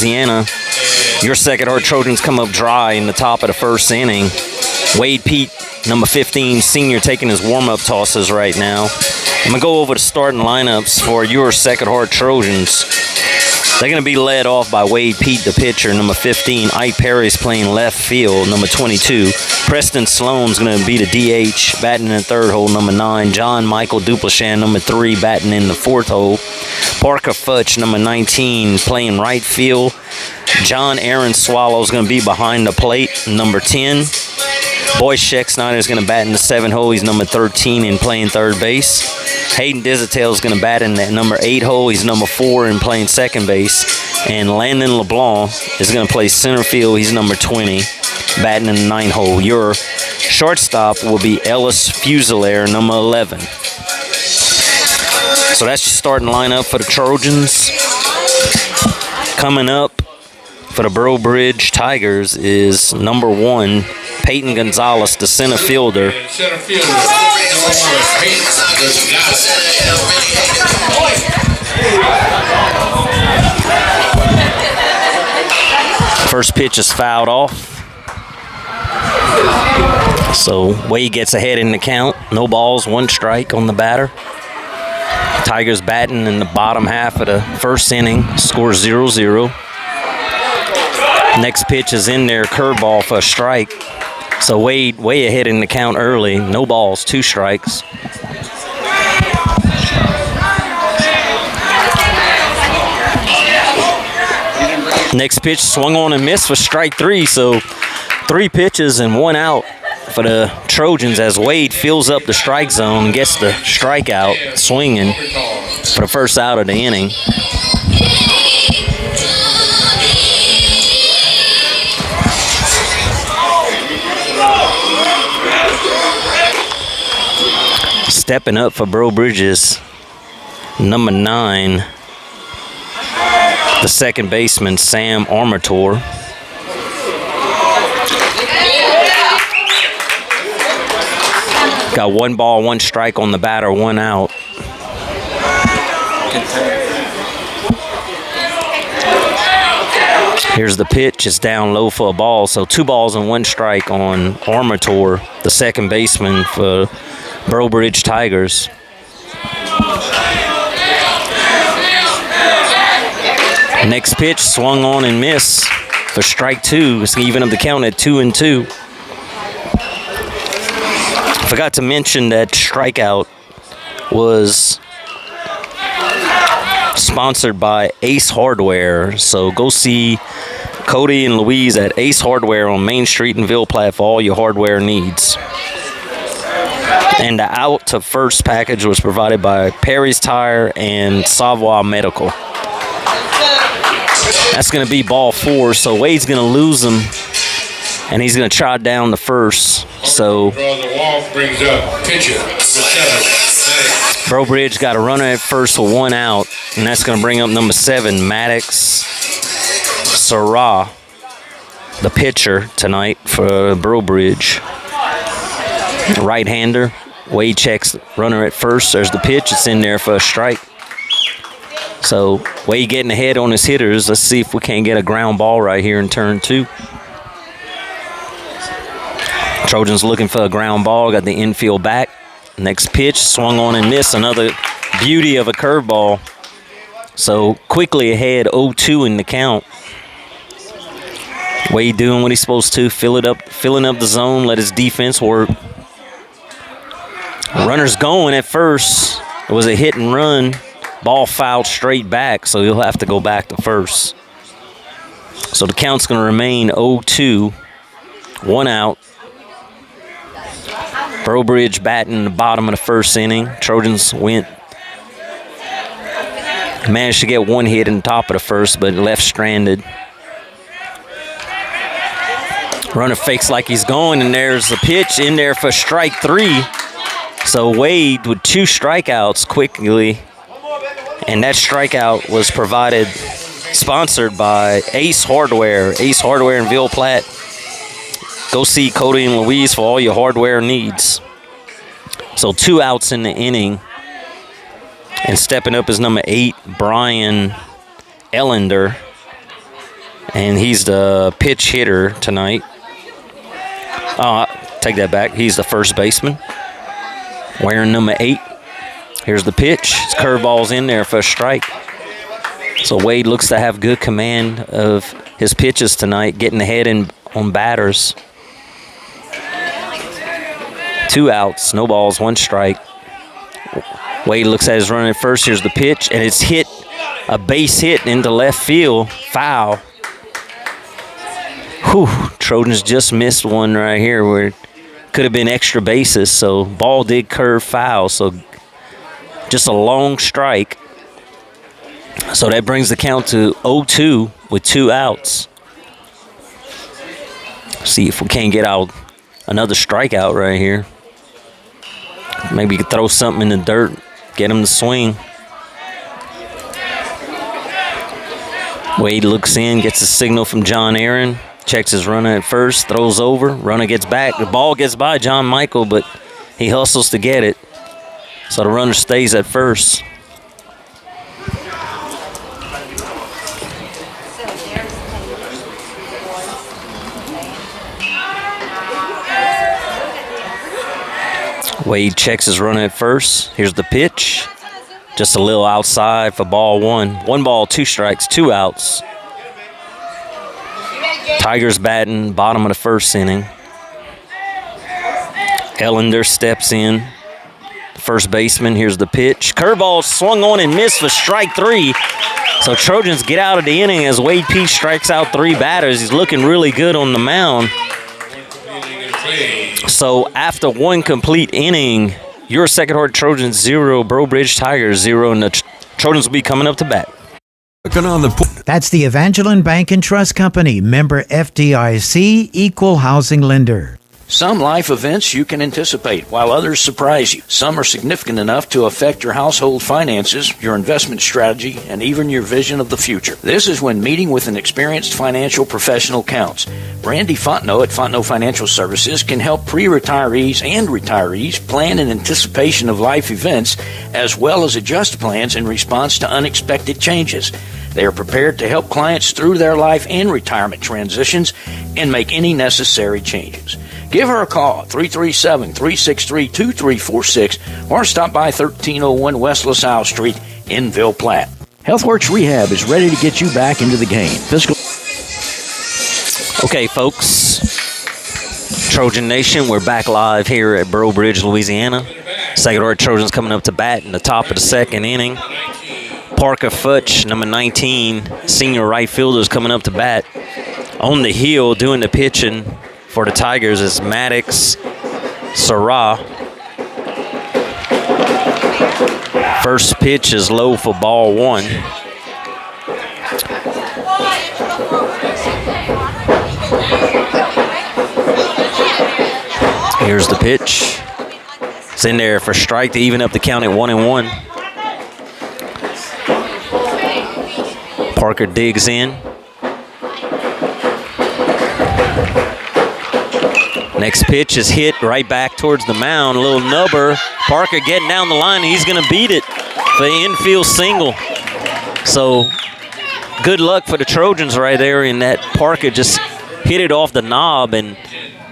Louisiana. Your Sacred Heart Trojans come up dry in the top of the first inning. Wade Pete, number 15, senior, taking his warm-up tosses right now. I'm going to go over the starting lineups for your Sacred Heart Trojans. They're going to be led off by Wade Pete, the pitcher, number 15. Ike Perry's playing left field, number 22. Preston Sloan's going to be the DH, batting in the third hole, number 9. John Michael Duplichan, number 3, batting in the fourth hole. Parker Futch, number 19, playing right field. John Aaron Swallow's going to be behind the plate, number 10. Boy Scheck is going to bat in the 7th hole. He's number 13 and playing third base. Hayden Dizatail is going to bat in that number 8 hole. He's number 4 and playing second base. And Landon LeBlanc is going to play center field. He's number 20, batting in the 9th hole. Your shortstop will be Ellis Fusilier, number 11. So that's your starting lineup for the Trojans. Coming up for the Breaux Bridge Tigers is number 1, Peyton Gonzalez, the center fielder. Center fielder, number 1, Peyton Gonzalez. First pitch is fouled off. So Wade gets ahead in the count. No balls, 1 strike on the batter. Tigers batting in the bottom half of the first inning. Score 0-0. Next pitch is in there, curveball for a strike. So Wade way ahead in the count early. No balls, 2 strikes. Next pitch swung on and missed for strike 3. So 3 pitches and 1 out for the Trojans as Wade fills up the strike zone and gets the strikeout swinging for the first out of the inning. Stepping up for Breaux Bridges, number 9, the second baseman, Sam Armator. Got 1 ball, 1 strike on the batter, 1 out. Here's the pitch. It's down low for a ball. So 2 balls and 1 strike on Armator, the second baseman for Breaux Bridge Tigers. Next pitch swung on and missed for strike 2. It's even up the count at 2-2. Forgot to mention that strikeout was sponsored by Ace Hardware. So go see Cody and Louise at Ace Hardware on Main Street in Ville Platte for all your hardware needs. And the out to first package was provided by Perry's Tire and Savoy Medical. That's going to be ball 4, so Wade's going to lose him, and he's going to trot down the first. So Breaux Bridge got a runner at first with 1 out, and that's going to bring up number 7, Maddox Sarah, the pitcher tonight for Breaux Bridge. Right-hander. Wade checks runner at first. There's the pitch. It's in there for a strike. So Wade getting ahead on his hitters. Let's see if we can't get a ground ball right here in turn 2. Trojans looking for a ground ball. Got the infield back. Next pitch swung on and missed. Another beauty of a curveball. So quickly ahead, 0-2 in the count. Wade doing what he's supposed to, filling up the zone, let his defense work. Runner's going at first. It was a hit and run. Ball fouled straight back, so he'll have to go back to first. So the count's going to remain 0-2. 1 out. Breaux Bridge batting in the bottom of the first inning. Trojans managed to get 1 hit in the top of the first, but left stranded. Runner fakes like he's going, and there's a pitch in there for strike 3. So Wade with 2 strikeouts quickly, and that strikeout was sponsored by Ace Hardware. Ace Hardware in Ville Platte. Go see Cody and Louise for all your hardware needs. So 2 outs in the inning, and stepping up is number 8, Brian Ellender. And he's the pitch hitter tonight. Take that back. He's the first baseman. Wearing number 8. Here's the pitch. His curveball's in there for a strike. So Wade looks to have good command of his pitches tonight, getting ahead on batters. 2 outs, no balls, 1 strike. Wade looks at his runner at first. Here's the pitch, and it's hit, a base hit into left field, foul. Whew, Trojans just missed one right here where it could have been extra bases, so ball did curve foul, so just a long strike. So that brings the count to 0-2 with 2 outs. See if we can't get out another strikeout right here. Maybe you could throw something in the dirt, get him to swing. Wade looks in, gets a signal from John Aaron, checks his runner at first, throws over, runner gets back. The ball gets by John Michael, but he hustles to get it. So the runner stays at first. Wade checks his runner at first. Here's the pitch. Just a little outside for ball 1. 1 ball, 2 strikes, 2 outs. Tigers batting bottom of the first inning. Ellender steps in. First baseman, here's the pitch. Curveball swung on and missed for strike 3. So Trojans get out of the inning as Wade Peach strikes out 3 batters. He's looking really good on the mound. So after 1 complete inning, your Sacred Heart Trojans 0, Breaux Bridge Tigers 0, and the Trojans will be coming up to bat. That's the Evangeline Bank and Trust Company, member FDIC, equal housing lender. Some life events you can anticipate, while others surprise you. Some are significant enough to affect your household finances, your investment strategy, and even your vision of the future. This is when meeting with an experienced financial professional counts. Brandy Fontenot at Fontenot Financial Services can help pre-retirees and retirees plan in anticipation of life events, as well as adjust plans in response to unexpected changes. They are prepared to help clients through their life and retirement transitions and make any necessary changes. Give her a call, 337-363-2346, or stop by 1301 West LaSalle Street in Ville Platte. HealthWorks Rehab is ready to get you back into the game. Okay, folks. Trojan Nation, we're back live here at Breaux Bridge, Louisiana. Sacred Heart Trojans coming up to bat in the top of the second inning. Parker Futch, number 19, senior right fielder, is coming up to bat. On the hill, doing the pitching for the Tigers is Maddox Sarah. First pitch is low for ball 1. Here's the pitch. It's in there for strike to even up the count at 1-1. Parker digs in. Next pitch is hit right back towards the mound. A little nubber. Parker getting down the line. He's going to beat it for the infield single. So good luck for the Trojans right there in that Parker just hit it off the knob and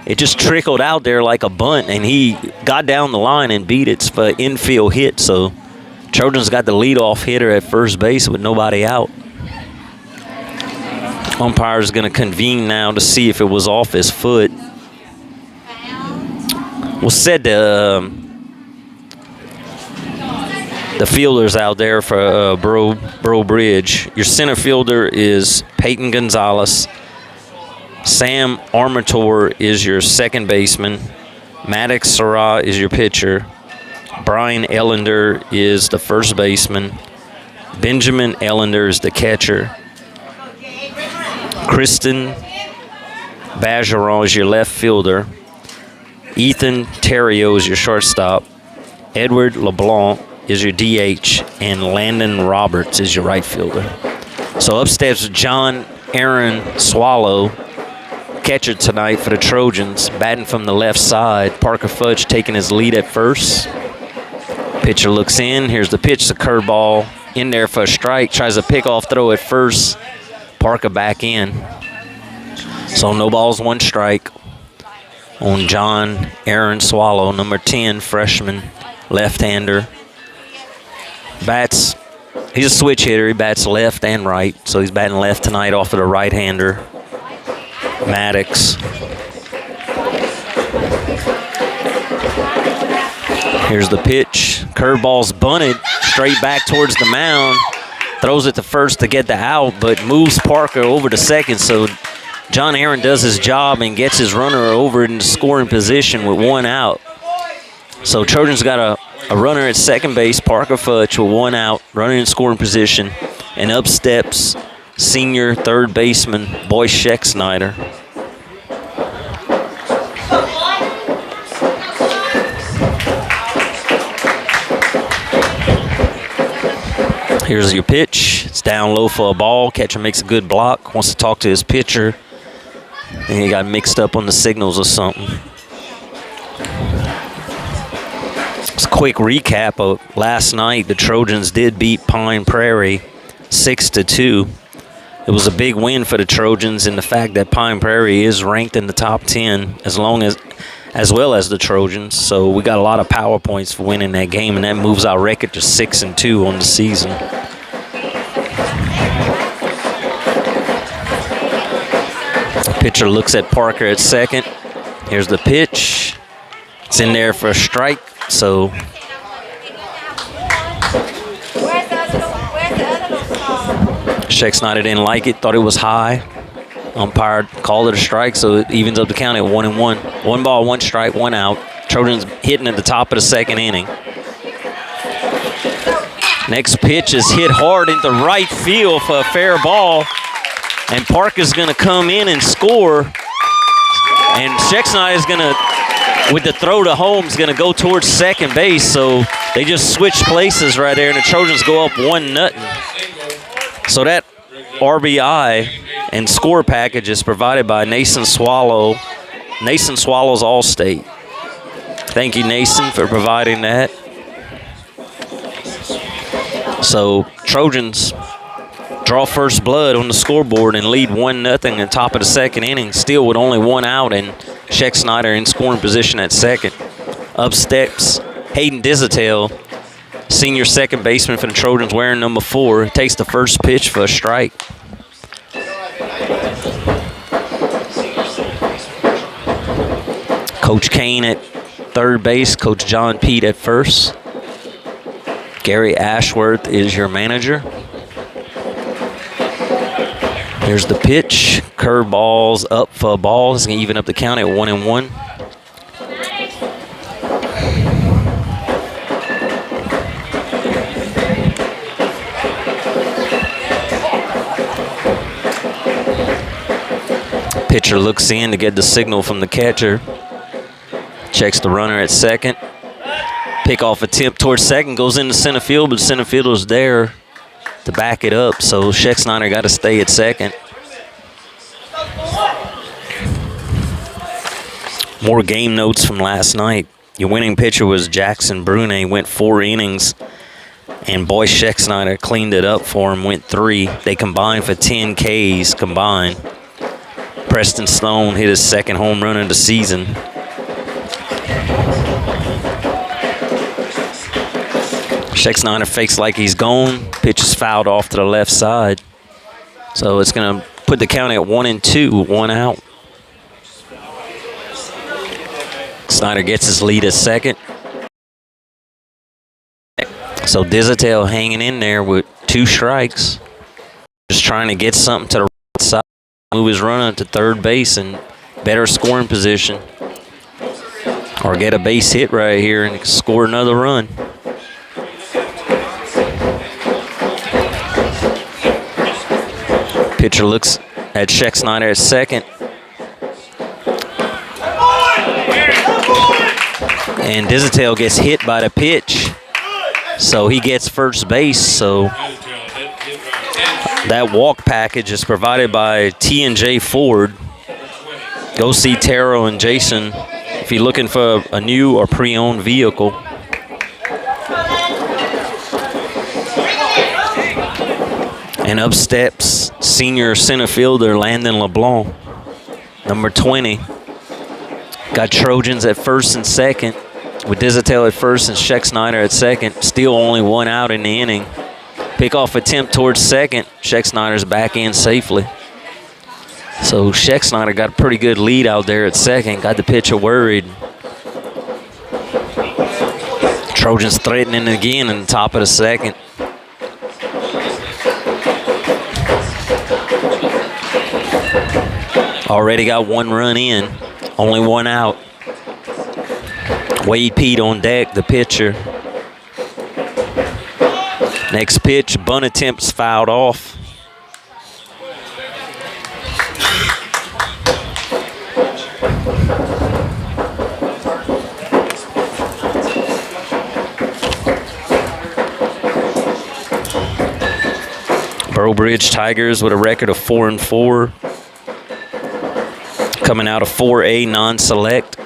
it just trickled out there like a bunt, and he got down the line and beat it for infield hit. So Trojans got the leadoff hitter at first base with nobody out. Umpire's going to convene now to see if it was off his foot. Well, said the fielders out there for Breaux Bridge. Your center fielder is Peyton Gonzalez. Sam Armator is your second baseman. Maddox Sarah is your pitcher. Brian Ellender is the first baseman. Benjamin Ellender is the catcher. Kristen Bajeron is your left fielder. Ethan Terrio is your shortstop. Edward LeBlanc is your DH. And Landon Roberts is your right fielder. So upstairs, John Aaron Swallow, catcher tonight for the Trojans, batting from the left side. Parker Futch taking his lead at first. Pitcher looks in. Here's the pitch, the curveball in there for a strike. Tries a pickoff throw at first. Parker back in. So no balls, 1 strike on John Aaron Swallow, number 10, freshman, left-hander. Bats, he's a switch hitter. He bats left and right. So he's batting left tonight off of the right-hander, Maddox. Here's the pitch. Curveball's bunted straight back towards the mound. Throws it to first to get the out, but moves Parker over to second. So John Aaron does his job and gets his runner over in the scoring position with 1 out. So Trojans got a runner at second base, Parker Futch, with 1 out, running in scoring position. And up steps senior third baseman Boyce Schexnayder. Here's your pitch. It's down low for a ball. Catcher makes a good block. Wants to talk to his pitcher. And he got mixed up on the signals or something. Just a quick recap of last night. The Trojans did beat Pine Prairie 6-2. It was a big win for the Trojans in the fact that Pine Prairie is ranked in the top 10 as well as the Trojans. So we got a lot of power points for winning that game, and that moves our record to 6-2 on the season. Pitcher looks at Parker at second. Here's the pitch. It's in there for a strike. So Schexnayder didn't like it, thought it was high. Umpire called it a strike, so it evens up the count at 1-1. 1 ball, 1 strike, 1 out. Trojans hitting at the top of the second inning. Next pitch is hit hard into right field for a fair ball. And Parker's going to come in and score. And Schexnayder is going to, with the throw to home, is going to go towards second base. So they just switch places right there, and the Trojans go up 1-0. So that RBI and score package is provided by Nason Swallows Allstate. Thank you, Nason, for providing that. So Trojans draw first blood on the scoreboard and lead 1-0 in the top of the second inning, still with only 1 out and Schexnayder in scoring position at second. Up steps Hayden Dizitel, senior second baseman for the Trojans, wearing number 4. Takes the first pitch for a strike. Coach Kane at third base, Coach John Pete at first. Gary Ashworth is your manager. Here's the pitch. Curveball's up for a ball. It's going to even up the count at 1-1. Pitcher looks in to get the signal from the catcher. Checks the runner at second. Pickoff attempt towards second, goes into center field, but center fielder's there to back it up, so Schexnayder got to stay at second. More game notes from last night. Your winning pitcher was Jackson Brune, went 4 innings, and Boyce Schexnayder cleaned it up for him, went 3. They combined for 10 Ks combined. Preston Stone hit his second home run of the season. Schexnayder fakes like he's gone. Pitch is fouled off to the left side. So it's going to put the count at 1-2, 1 out. Snyder gets his lead at second. So Dizitel hanging in there with 2 strikes. Just trying to get something to the right side. Move his runner to third base and better scoring position. Or get a base hit right here and score another run. Pitcher looks at Schexnayder at second. And Dizitel gets hit by the pitch. So he gets first base. So that walk package is provided by T&J Ford. Go see Taro and Jason if you're looking for a new or pre-owned vehicle. And up steps senior center fielder Landon LeBlanc, number 20. Got Trojans at first and second, with Dizitel at first and Sheck Snyder at second. Still only one out in the inning. Pickoff attempt towards second. Sheck Snyder's back in safely. So Sheck Snyder got a pretty good lead out there at second. Got the pitcher worried. Trojans threatening again in the top of the second. Already got one run in, only one out. Wade Pete on deck, the pitcher. Next pitch, bunt attempt's fouled off. Brobridge Tigers with a record of 4-4. Coming out of 4A non-select.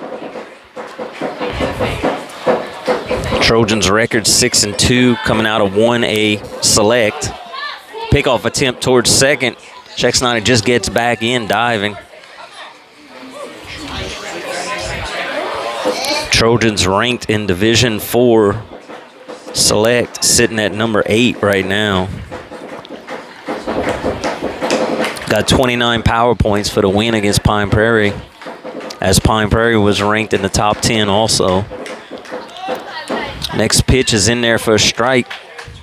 Trojans record 6-2, coming out of 1A select. Pickoff attempt towards second. Sheck Snyder just gets back in diving. Trojans ranked in Division 4 select, sitting at number 8 right now. Got 29 power points for the win against Pine Prairie, as Pine Prairie was ranked in the top 10 also. Next pitch is in there for a strike,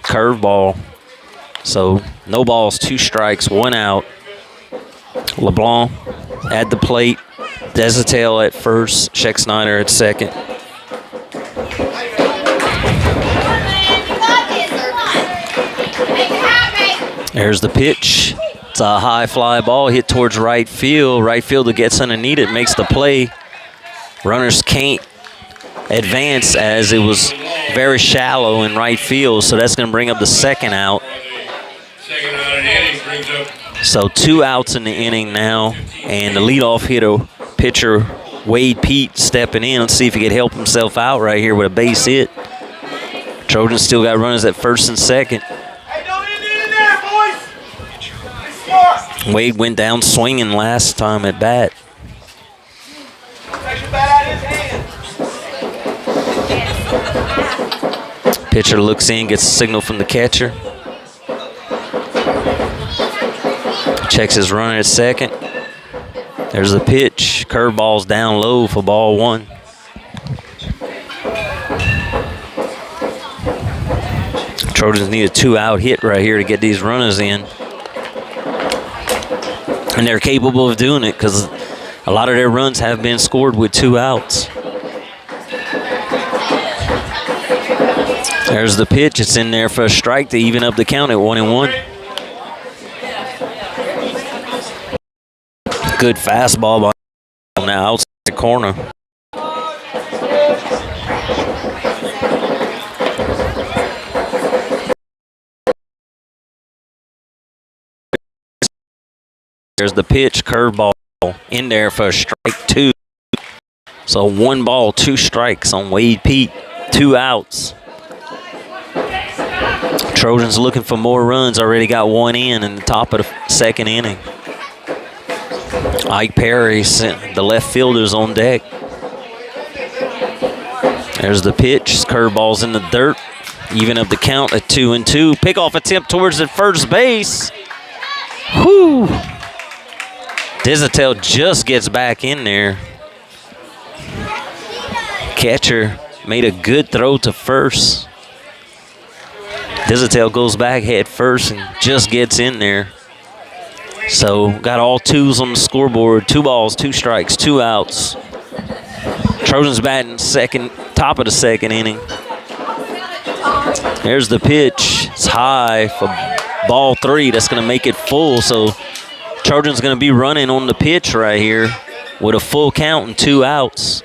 curveball. So no balls, 2 strikes, 1 out. LeBlanc at the plate, Dizitel at first, Sheck Snyder at second. There's the pitch. It's a high fly ball hit towards right field. Right fielder gets underneath it, makes the play. Runners can't advance as it was very shallow in right field, so that's going to bring up the second out. Second out of the inning brings up. So 2 outs in the inning now, and the leadoff hitter, pitcher Wade Pete stepping in. Let's see if he can help himself out right here with a base hit. Trojans still got runners at first and second. Wade went down swinging last time at bat. Pitcher looks in, gets a signal from the catcher. Checks his runner at second. There's the pitch. Curveball's down low for ball 1. Trojans need a 2-out hit right here to get these runners in. And they're capable of doing it because a lot of their runs have been scored with 2 outs. There's the pitch. It's in there for a strike to even up the count at 1-1. Good fastball by on the outside corner. There's the pitch, curveball in there for a strike 2. So 1 ball, 2 strikes on Wade Pete, 2 outs. Trojans looking for more runs, already got 1 in the top of the second inning. Ike Perry sent the left fielders on deck. There's the pitch, curveball's in the dirt, even up the count at 2-2. Pickoff attempt towards the first base. Whew. Dizitel just gets back in there. Catcher made a good throw to first. Dizitel goes back head first and just gets in there. So got all 2s on the scoreboard. 2 balls, 2 strikes, 2 outs. Trojans batting second, top of the second inning. There's the pitch. It's high for ball 3. That's going to make it full. So Trojans going to be running on the pitch right here with a full count and 2 outs.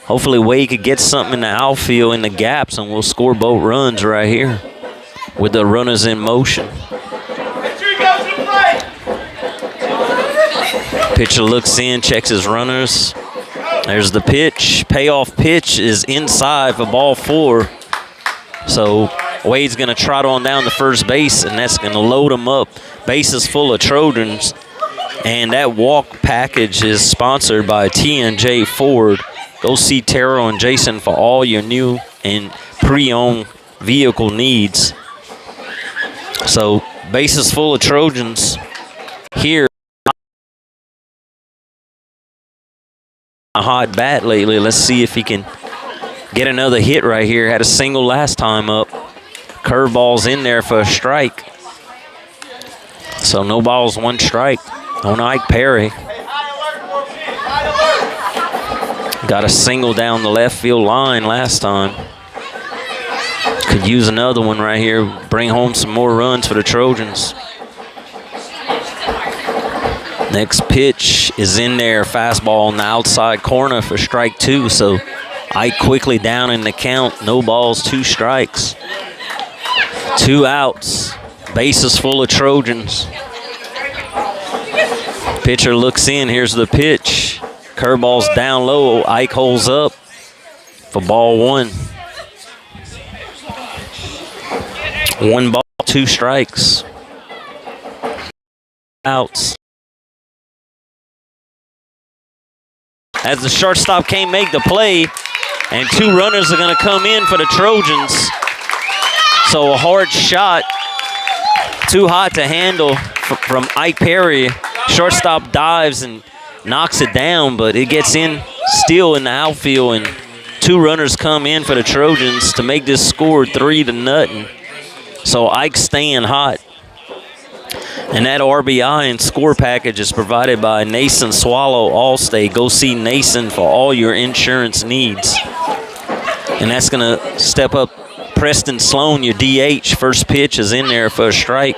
Hopefully Wade could get something in the outfield in the gaps and we'll score both runs right here with the runners in motion. Pitcher looks in, checks his runners. There's the pitch. Payoff pitch is inside for ball 4. So Wade's going to trot on down to first base, and that's going to load them up. Bases full of Trojans. And that walk package is sponsored by T&J Ford. Go see Terrell and Jason for all your new and pre-owned vehicle needs. So, bases full of Trojans here. A hot bat lately. Let's see if he can get another hit right here. Had a single last time up. Curveball's in there for a strike. So no balls, one strike on Ike Perry. Got a single down the left field line last time. Could use another one right here. Bring home some more runs for the Trojans. Next pitch is in there. Fastball on the outside corner for strike two. So Ike quickly down in the count. No balls, two strikes. 2 outs. Bases full of Trojans. Pitcher looks in. Here's the pitch. Curveball's down low. Ike holds up for ball one. 1 ball, 2 strikes. Outs. As the shortstop can't make the play, and 2 runners are going to come in for the Trojans. So a hard shot, too hot to handle from Ike Perry. Shortstop dives and knocks it down, but it gets in still in the outfield, and 2 runners come in for the Trojans to make this score 3-0. So Ike's staying hot. And that RBI and score package is provided by Nason Swallow Allstate. Go see Nason for all your insurance needs. And that's going to step up Preston Sloan, your DH. First pitch is in there for a strike.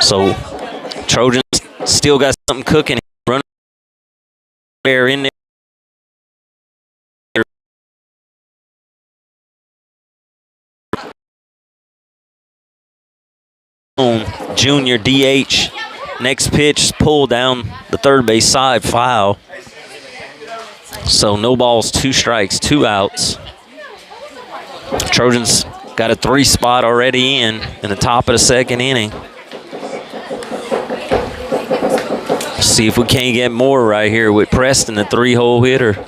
So Trojans still got something cooking. Running there in there. Junior DH. Next pitch, pull down the third base side, foul. So no balls, 2 strikes, 2 outs. Trojans got a 3 spot already in the top of the second inning. See if we can't get more right here with Preston, the 3-hole hitter.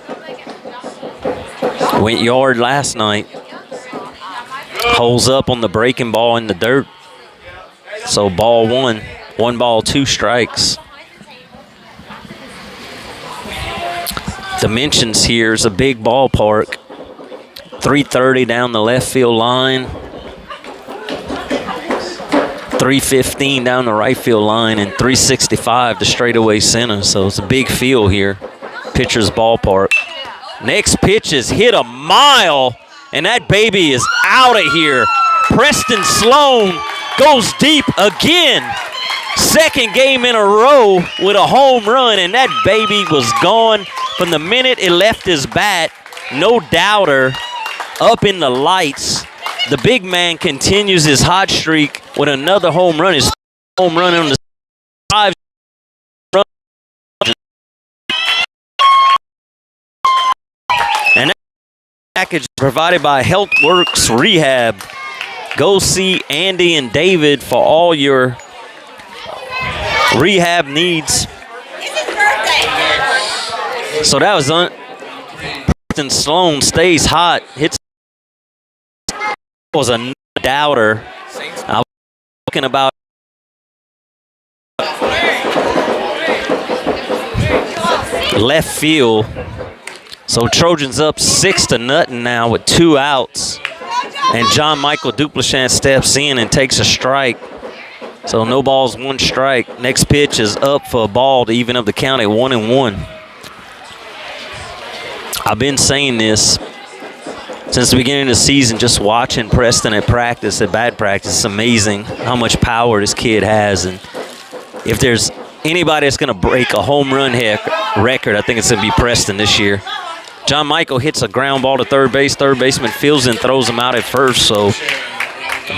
Went yard last night. Holds up on the breaking ball in the dirt. So ball 1. 1 ball, 2 strikes. Dimensions here is a big ballpark. 330 down the left field line. 315 down the right field line, and 365 to straightaway center. So it's a big field here. Pitcher's ballpark. Next pitch is hit a mile, and that baby is out of here. Preston Sloan goes deep again. Second game in a row with a home run, and that baby was gone from the minute it left his bat. No doubter, up in the lights. The big man continues his hot streak with another home run. His home run on the 5 run. And that package is provided by HealthWorks Rehab. Go see Andy and David for all your rehab needs. So that was Preston Sloan stays hot. Hits was a doubter. I was talking about left field. So Trojans up 6-0 now with 2 outs. And John Michael Duplichan steps in and takes a strike. So no balls, 1 strike. Next pitch is up for a ball to even up the count at 1-1. I've been saying this since the beginning of the season, just watching Preston at practice, at bad practice. It's amazing how much power this kid has. And if there's anybody that's going to break a home run record, I think it's going to be Preston this year. John Michael hits a ground ball to third base. Third baseman fields and throws him out at first. So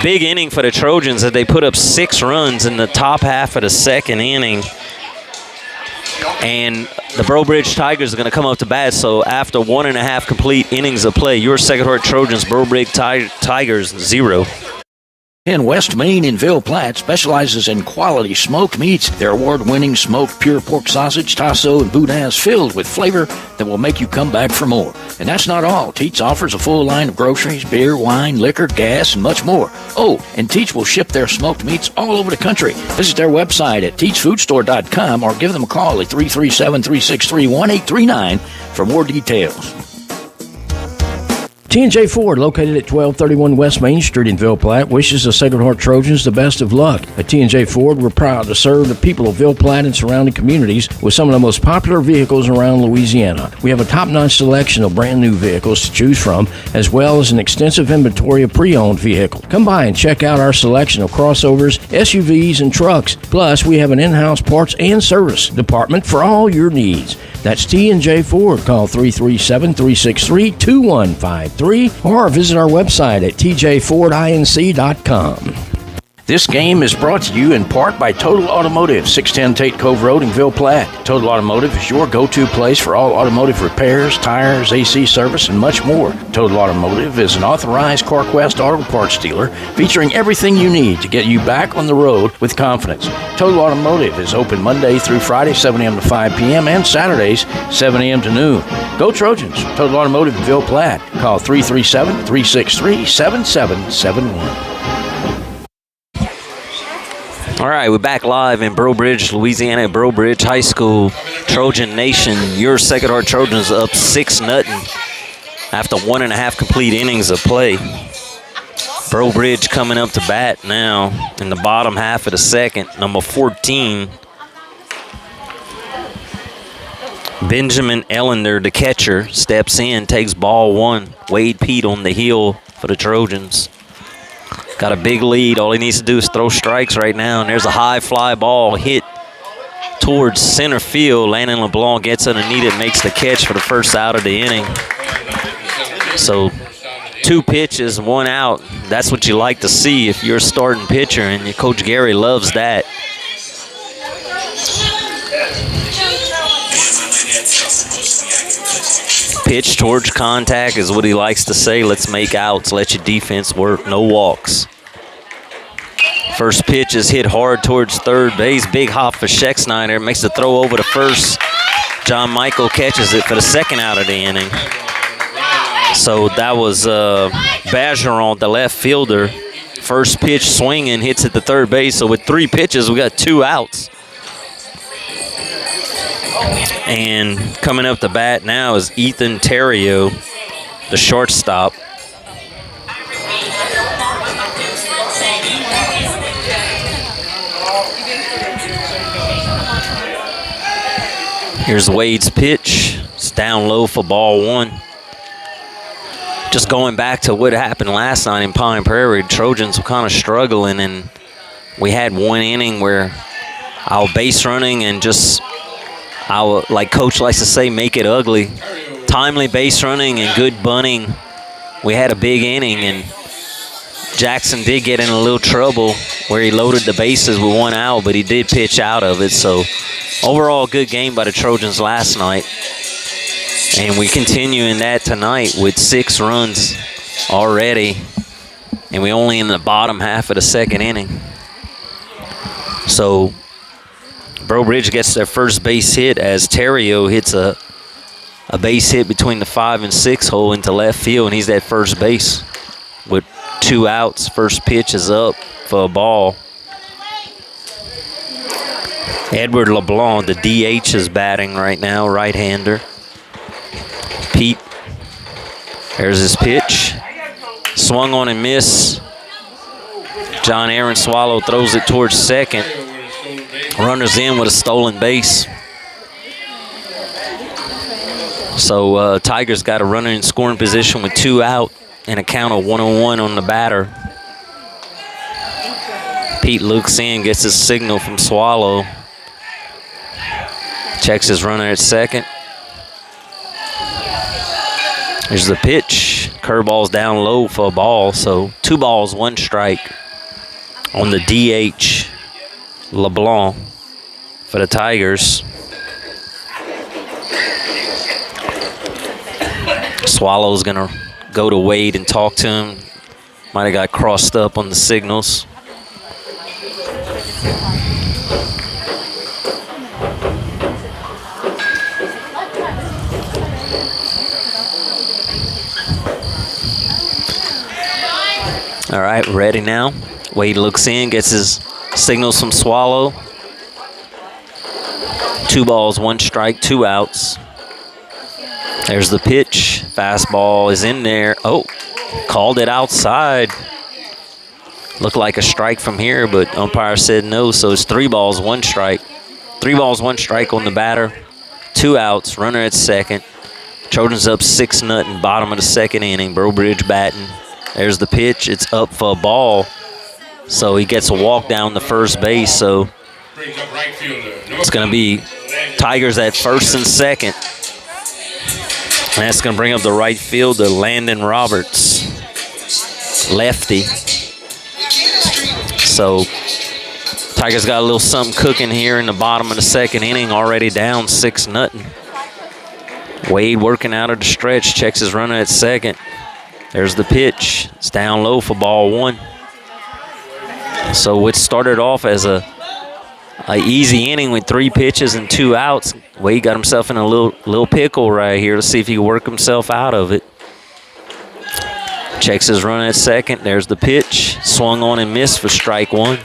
big inning for the Trojans as they put up 6 runs in the top half of the second inning. And the Brobridge Tigers are going to come up to bat. So after 1.5 complete innings of play, your Sacred Heart Trojans, Brobridge Tigers 0. In West Main in Ville Platte specializes in quality smoked meats. Their award-winning smoked pure pork sausage, tasso, and boudin is filled with flavor that will make you come back for more. And that's not all. Teats offers a full line of groceries, beer, wine, liquor, gas, and much more. Oh, and Teats will ship their smoked meats all over the country. Visit their website at teatsfoodstore.com or give them a call at 337-363-1839 for more details. T&J Ford, located at 1231 West Main Street in Ville Platte, wishes the Sacred Heart Trojans the best of luck. At T&J Ford, we're proud to serve the people of Ville Platte and surrounding communities with some of the most popular vehicles around Louisiana. We have a top-notch selection of brand-new vehicles to choose from, as well as an extensive inventory of pre-owned vehicles. Come by and check out our selection of crossovers, SUVs, and trucks. Plus, we have an in-house parts and service department for all your needs. That's T&J Ford. Call 337-363-2153 or visit our website at tjfordinc.com. This game is brought to you in part by Total Automotive, 610 Tate Cove Road in Ville Platte. Total Automotive is your go-to place for all automotive repairs, tires, AC service, and much more. Total Automotive is an authorized CarQuest auto parts dealer featuring everything you need to get you back on the road with confidence. Total Automotive is open Monday through Friday, 7 a.m. to 5 p.m., and Saturdays, 7 a.m. to noon. Go Trojans! Total Automotive in Ville Platte. Call 337-363-7771. All right, we're back live in Breaux Bridge, Louisiana, at Breaux Bridge High School. Trojan Nation, your Sacred Heart Trojans up 6-0 after 1.5 complete innings of play. Breaux Bridge coming up to bat now in the bottom half of the second. Number 14, Benjamin Ellender, the catcher, steps in, takes ball one. Wade Pete on the heel for the Trojans. Got a big lead. All he needs to do is throw strikes right now. And there's a high fly ball hit towards center field. Landon LeBlanc gets underneath it, makes the catch for the first out of the inning. So 2 pitches, 1 out. That's what you like to see if you're a starting pitcher, and your Coach Gary loves that. Pitch towards contact is what he likes to say. Let's make outs. Let your defense work. No walks. First pitch is hit hard towards third base. Big hop for Scheck-Snyder. Makes the throw over to first. John Michael catches it for the second out of the inning. So that was Bergeron, the left fielder. First pitch swinging, hits at the third base. So with 3 pitches, we got 2 outs. And coming up the bat now is Ethan Terrio, the shortstop. Here's Wade's pitch. It's down low for ball 1. Just going back to what happened last night in Pine Prairie, Trojans were kind of struggling, and we had 1 inning where our base running and just our, like Coach likes to say, make it ugly. Timely base running and good bunting. We had a big inning, and Jackson did get in a little trouble where he loaded the bases with 1 out, but he did pitch out of it. So overall, good game by the Trojans last night. And we continue in that tonight with 6 runs already. And we only in the bottom half of the second inning. So Breaux Bridge gets their first base hit as Terrio hits a base hit between the 5 and 6 hole into left field, and he's at first base with 2 outs. First pitch is up for a ball. Edward LeBlanc, the DH, is batting right now, right-hander. Pete, there's his pitch. Swung on and miss. John Aaron Swallow throws it towards second. Runners in with a stolen base. So Tigers got a runner in scoring position with 2 out and a count of 1-1 on the batter. Pete looks in, gets his signal from Swallow. Checks his runner at second. There's the pitch. Curveball's down low for a ball. So 2 balls, 1 strike on the DH, LeBlanc, for the Tigers. Swallow's going to go to Wade and talk to him. Might have got crossed up on the signals. All right, ready now. Wade looks in, gets his signals from Swallow. 2 balls, 1 strike, 2 outs. There's the pitch. Fastball is in there. Oh, called it outside. Looked like a strike from here, but umpire said no, so it's 3 balls, 1 strike. 3 balls, 1 strike on the batter. 2 outs, runner at second. Trojans up 6-0, bottom of the 2nd inning. Brobridge batting. There's the pitch. It's up for a ball. So he gets a walk down the first base. So it's going to be Tigers at first and second. And that's going to bring up the right fielder, Landon Roberts. Lefty. So Tigers got a little something cooking here in the bottom of the 2nd inning. Already down 6-0. Wade working out of the stretch. Checks his runner at second. There's the pitch. It's down low for ball 1. So it started off as a easy inning with 3 pitches and 2 outs. Wade got himself in a little pickle right here. Let's see if he can work himself out of it. Checks his run at second. There's the pitch. Swung on and missed for strike 1.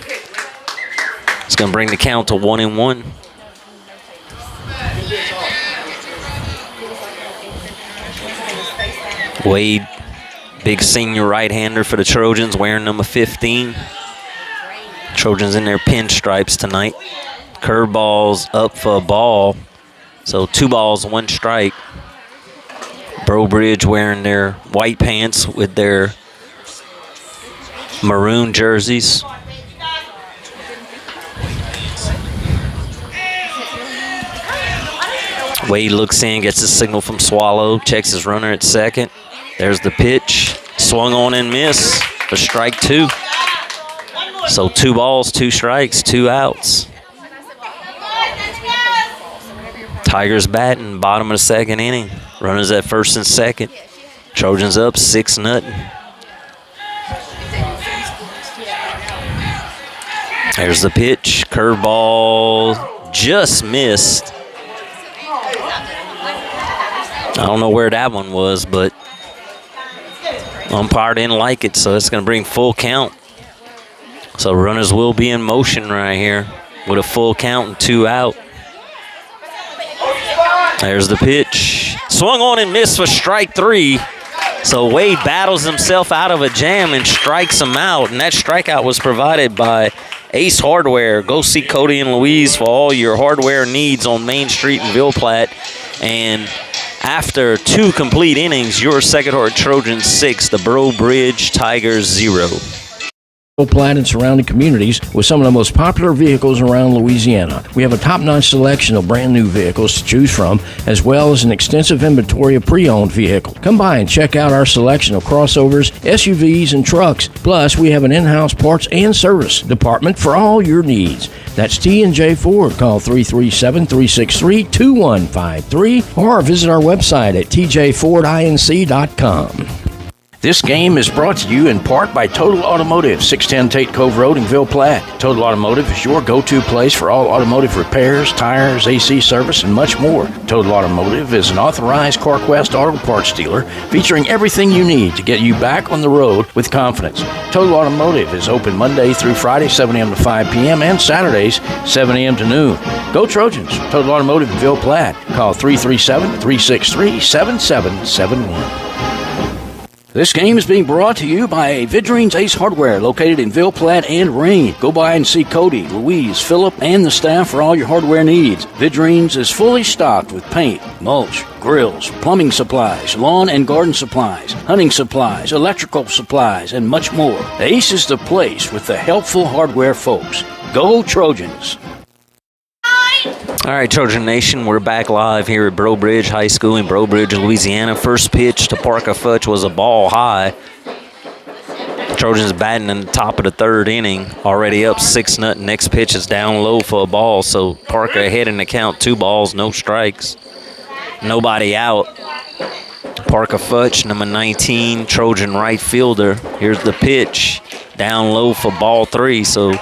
It's going to bring the count to 1-1. Wade, big senior right-hander for the Trojans, wearing number 15. Trojans in their pinstripes tonight. Curveballs up for a ball. So 2 balls, 1 strike. Brobridge wearing their white pants with their maroon jerseys. Wade looks in, gets a signal from Swallow, checks his runner at second. There's the pitch. Swung on and missed for strike 2. So 2 balls, 2 strikes, 2 outs. Tigers batting, bottom of the 2nd inning. Runners at first and second. Trojans up 6-0. There's the pitch. Curveball just missed. I don't know where that one was, but umpire didn't like it, so it's going to bring full count. So runners will be in motion right here with a full count and 2 out. There's the pitch. Swung on and missed for strike 3. So Wade battles himself out of a jam and strikes him out. And that strikeout was provided by Ace Hardware. Go see Cody and Louise for all your hardware needs on Main Street in Ville Platte. And after 2 complete innings, your Second Horde Trojans 6, the Breaux Bridge Tigers 0. Platte and surrounding communities with some of the most popular vehicles around Louisiana. We have a top-notch selection of brand new vehicles to choose from, as well as an extensive inventory of pre-owned vehicles. Come by and check out our selection of crossovers, SUVs, and trucks. Plus, we have an in-house parts and service department for all your needs. That's T&J Ford. Call 337-363-2153 or visit our website at tjfordinc.com. This game is brought to you in part by Total Automotive, 610 Tate Cove Road in Ville Platte. Total Automotive is your go-to place for all automotive repairs, tires, AC service, and much more. Total Automotive is an authorized CarQuest auto parts dealer featuring everything you need to get you back on the road with confidence. Total Automotive is open Monday through Friday, 7 a.m. to 5 p.m., and Saturdays, 7 a.m. to noon. Go Trojans! Total Automotive in Ville Platte. Call 337-363-7771. This game is being brought to you by Vidrine's Ace Hardware, located in Ville Platte and Rayne. Go by and see Cody, Louise, Phillip, and the staff for all your hardware needs. Vidrine's is fully stocked with paint, mulch, grills, plumbing supplies, lawn and garden supplies, hunting supplies, electrical supplies, and much more. Ace is the place with the helpful hardware folks. Go Trojans! All right, Trojan Nation, we're back live here at Breaux Bridge High School in Breaux Bridge, Louisiana. First pitch to Parker Futch was a ball high. Trojans batting in the top of the 3rd inning, already up 6-0. Next pitch is down low for a ball, so Parker ahead in the count, 2 balls, no strikes, nobody out. Parker Futch, number 19, Trojan right fielder. Here's the pitch. Down low for ball 3. So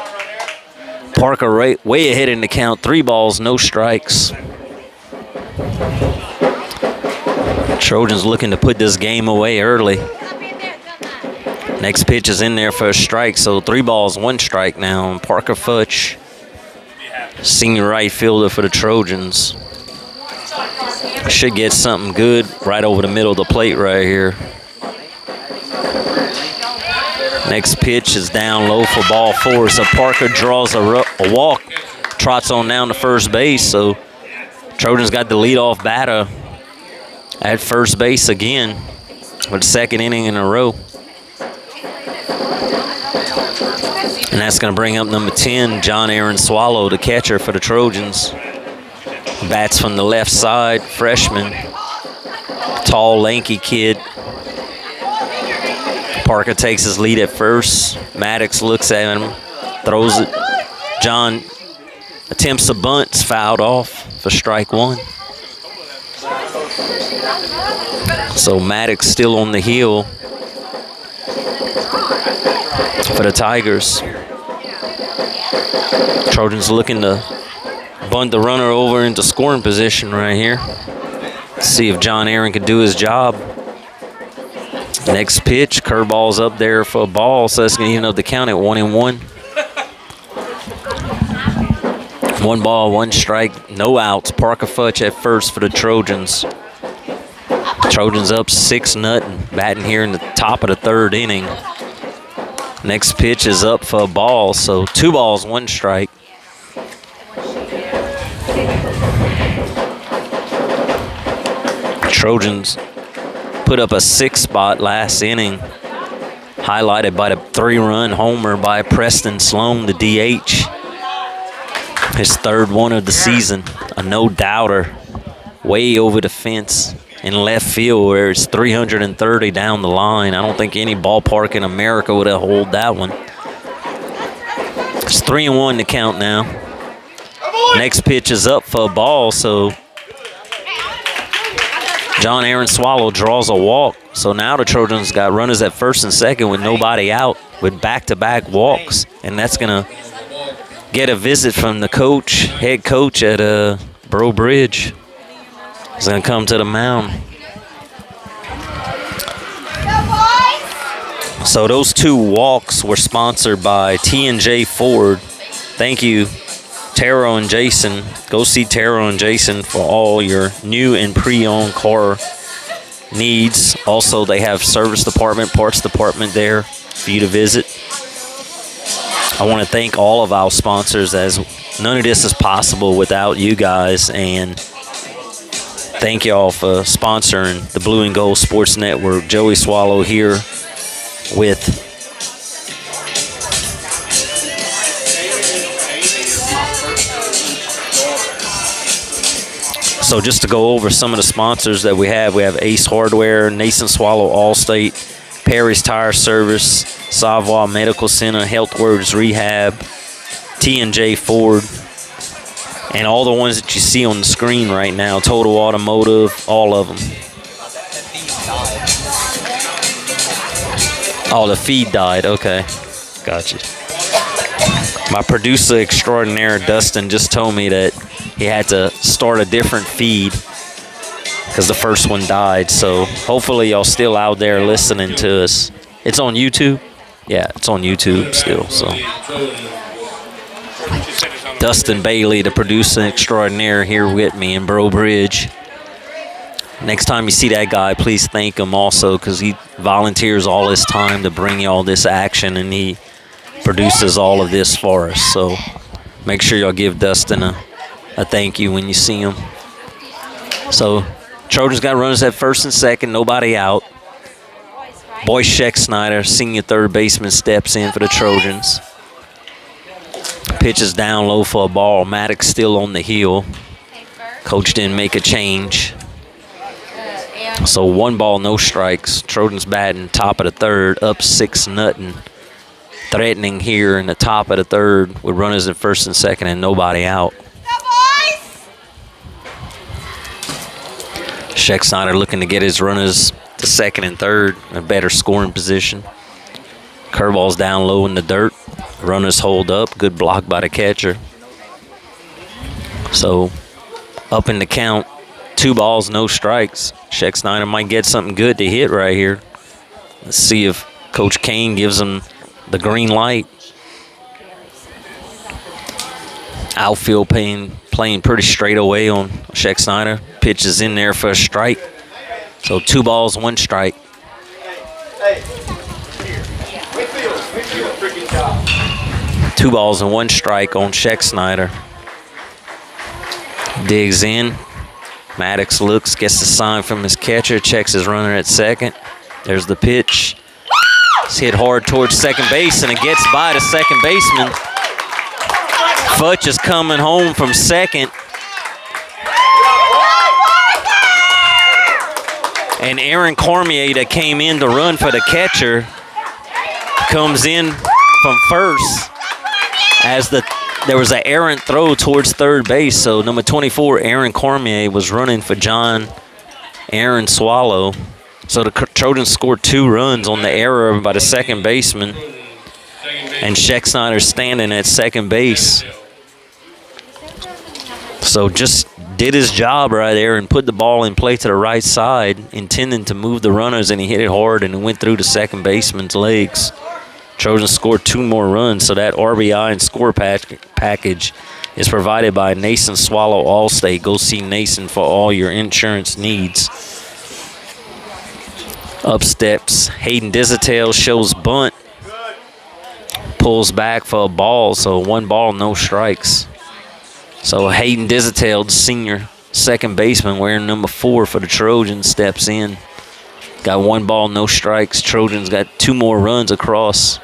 Parker way ahead in the count. 3 balls, no strikes. Trojans looking to put this game away early. Next pitch is in there for a strike. So 3 balls, 1 strike now. Parker Futch, senior right fielder for the Trojans. Should get something good right over the middle of the plate right here. Next pitch is down low for ball 4. So Parker draws a walk, trots on down to first base. So Trojans got the leadoff batter at first base again for the 2nd inning in a row. And that's going to bring up number 10, John Aaron Swallow, the catcher for the Trojans. Bats from the left side, freshman. Tall, lanky kid. Parker takes his lead at first. Maddox looks at him, throws it. John attempts a bunt, it's fouled off for strike 1. So Maddox still on the heel for the Tigers. Trojans looking to bunt the runner over into scoring position right here. See if John Aaron can do his job. Next pitch, curveball's up there for a ball, so that's going to even up the count at 1-1. 1 ball, 1 strike, no outs. Parker Futch at first for the Trojans. Trojans up 6-0, batting here in the top of the 3rd inning. Next pitch is up for a ball, so 2 balls, 1 strike. Trojans put up a 6 spot last inning, highlighted by the 3-run homer by Preston Sloan, the DH. His 3rd one of the season, a no-doubter, way over the fence in left field where it's 330 down the line. I don't think any ballpark in America would have hold that one. It's 3-1 to count now. Next pitch is up for a ball, so John Aaron Swallow draws a walk. So now the Trojans got runners at first and second with nobody out, with back-to-back walks. And that's going to get a visit from the coach, head coach at Breaux Bridge. He's going to come to the mound. So those 2 walks were sponsored by T&J Ford. Thank you, Taro and Jason. Go see Taro and Jason for all your new and pre-owned car needs. Also, they have service department, parts department there for you to visit. I want to thank all of our sponsors, as none of this is possible without you guys. And thank y'all for sponsoring the Blue and Gold Sports Network. Joey Swallow here with So just to go over some of the sponsors that we have Ace Hardware, Nason Swallow Allstate, Perry's Tire Service, Savoy Medical Center, HealthWords Rehab, T&J Ford, and all the ones that you see on the screen right now, Total Automotive, all of them. Oh, the feed died. Okay. Gotcha. My producer extraordinaire, Dustin, just told me that he had to start a different feed because the first one died. So hopefully y'all still out there listening to us. It's on YouTube? Yeah, it's on YouTube still. So Dustin Bailey, the producer extraordinaire, here with me in Breaux Bridge. Next time you see that guy, please thank him also, because he volunteers all his time to bring you all this action, and he produces all of this for us. So make sure y'all give Dustin a thank you when you see him. So Trojans got runners at first and second, nobody out. Boyce Scheck-Snyder, senior third baseman, steps in for the Trojans. Pitch is down low for a ball. Maddox still on the heel. Coach didn't make a change. So 1 ball, no strikes. Trojans batting top of the 3rd, up 6-0. Threatening here in the top of the 3rd with runners at first and second and nobody out. Sheck Snyder looking to get his runners to second and third, a better scoring position. Curveball's down low in the dirt. Runners hold up. Good block by the catcher. So up in the count, 2 balls, no strikes. Sheck Snyder might get something good to hit right here. Let's see if Coach Kane gives him the green light. Outfield playing pretty straight away on Sheck Snyder. Pitch is in there for a strike. So 2 balls, 1 strike. 2 balls and 1 strike on Sheck Snyder. Digs in. Maddox looks, gets the sign from his catcher, checks his runner at second. There's the pitch. It's hit hard towards second base, and it gets by the second baseman. Futch is coming home from second. And Aaron Cormier, that came in to run for the catcher, comes in from first as there was an errant throw towards third base. So number 24, Aaron Cormier, was running for John Aaron Swallow. So the Trojans scored 2 runs on the error by the second baseman. And Sheck Snyder standing at second base. So just did his job right there and put the ball in play to the right side, intending to move the runners, and he hit it hard and it went through the second baseman's legs. Trojans scored 2 more runs, so that RBI and score package is provided by Nason Swallow Allstate. Go see Nason for all your insurance needs. Up steps Hayden Dizitel, shows bunt, pulls back for a ball, so 1 ball, no strikes. So Hayden Dizitel, the senior second baseman, wearing number 4 for the Trojans, steps in. Got 1 ball, no strikes. Trojans got 2 more runs across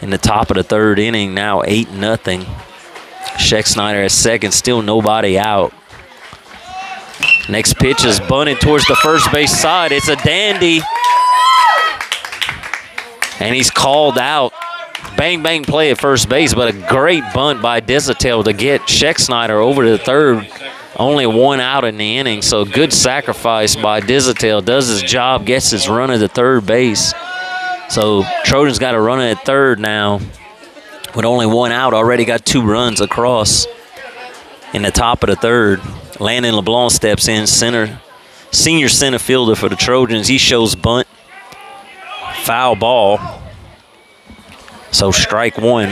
in the top of the 3rd inning, now 8-0. Sheck Snyder at second, still nobody out. Next pitch is bunted towards the first base side. It's a dandy. And he's called out. Bang, bang play at first base, but a great bunt by Dizitel to get Sheck Snyder over to the third. Only 1 out in the inning, so good sacrifice by Dizitel. Does his job, gets his runner to third base. So Trojans got a runner at third now. With only 1 out, already got 2 runs across in the top of the 3rd. Landon LeBlanc steps in, senior center fielder for the Trojans. He shows bunt. Foul ball. So strike 1.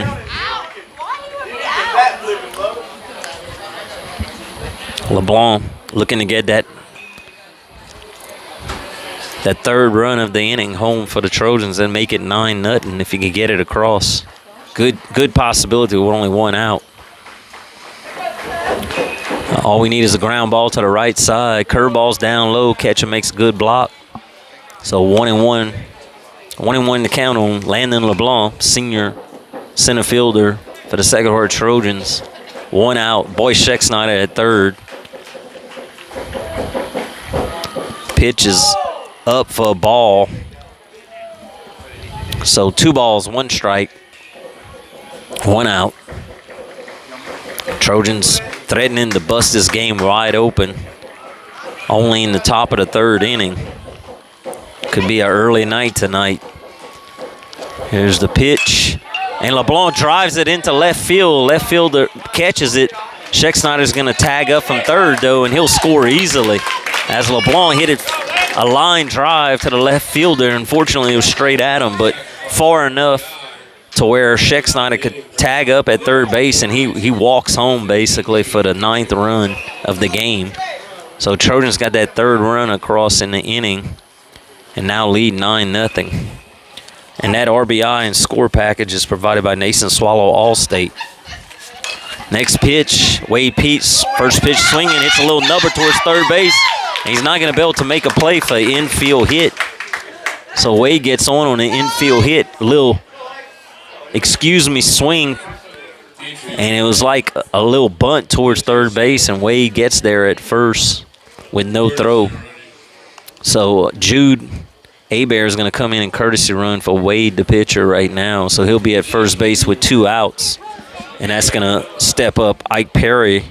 LeBlanc looking to get that 3rd run of the inning home for the Trojans and make it 9-0 if he could get it across. Good possibility with only 1 out. All we need is a ground ball to the right side. Curveball's down low. Catcher makes a good block. So 1-1. 1-1 to count on Landon LeBlanc, senior center fielder for the Sacred Heart Trojans. 1 out. Boy Sheck Snyder at third. Pitch is up for a ball. So 2 balls, 1 strike. 1 out. Trojans threatening to bust this game wide open. Only in the top of the 3rd inning. Could be an early night tonight. Here's the pitch. And LeBlanc drives it into left field. Left fielder catches it. Sheck Snyder's going to tag up from third, though, and he'll score easily. As LeBlanc hit it a line drive to the left fielder. Unfortunately, it was straight at him, but far enough to where Sheck Snyder could tag up at third base, and he walks home basically for the 9th run of the game. So Trojans got that 3rd run across in the inning and now lead 9-0. And that RBI and score package is provided by Nason Swallow Allstate. Next pitch, Wade Pete's first pitch swinging, hits a little nubber towards third base. He's not going to be able to make a play for an infield hit. So Wade gets on an infield hit, a little swing, and it was like a little bunt towards third base, and Wade gets there at first with no throw. So Jude Hebert is going to come in and courtesy run for Wade, the pitcher, right now. So he'll be at first base with 2 outs, and that's going to step up Ike Perry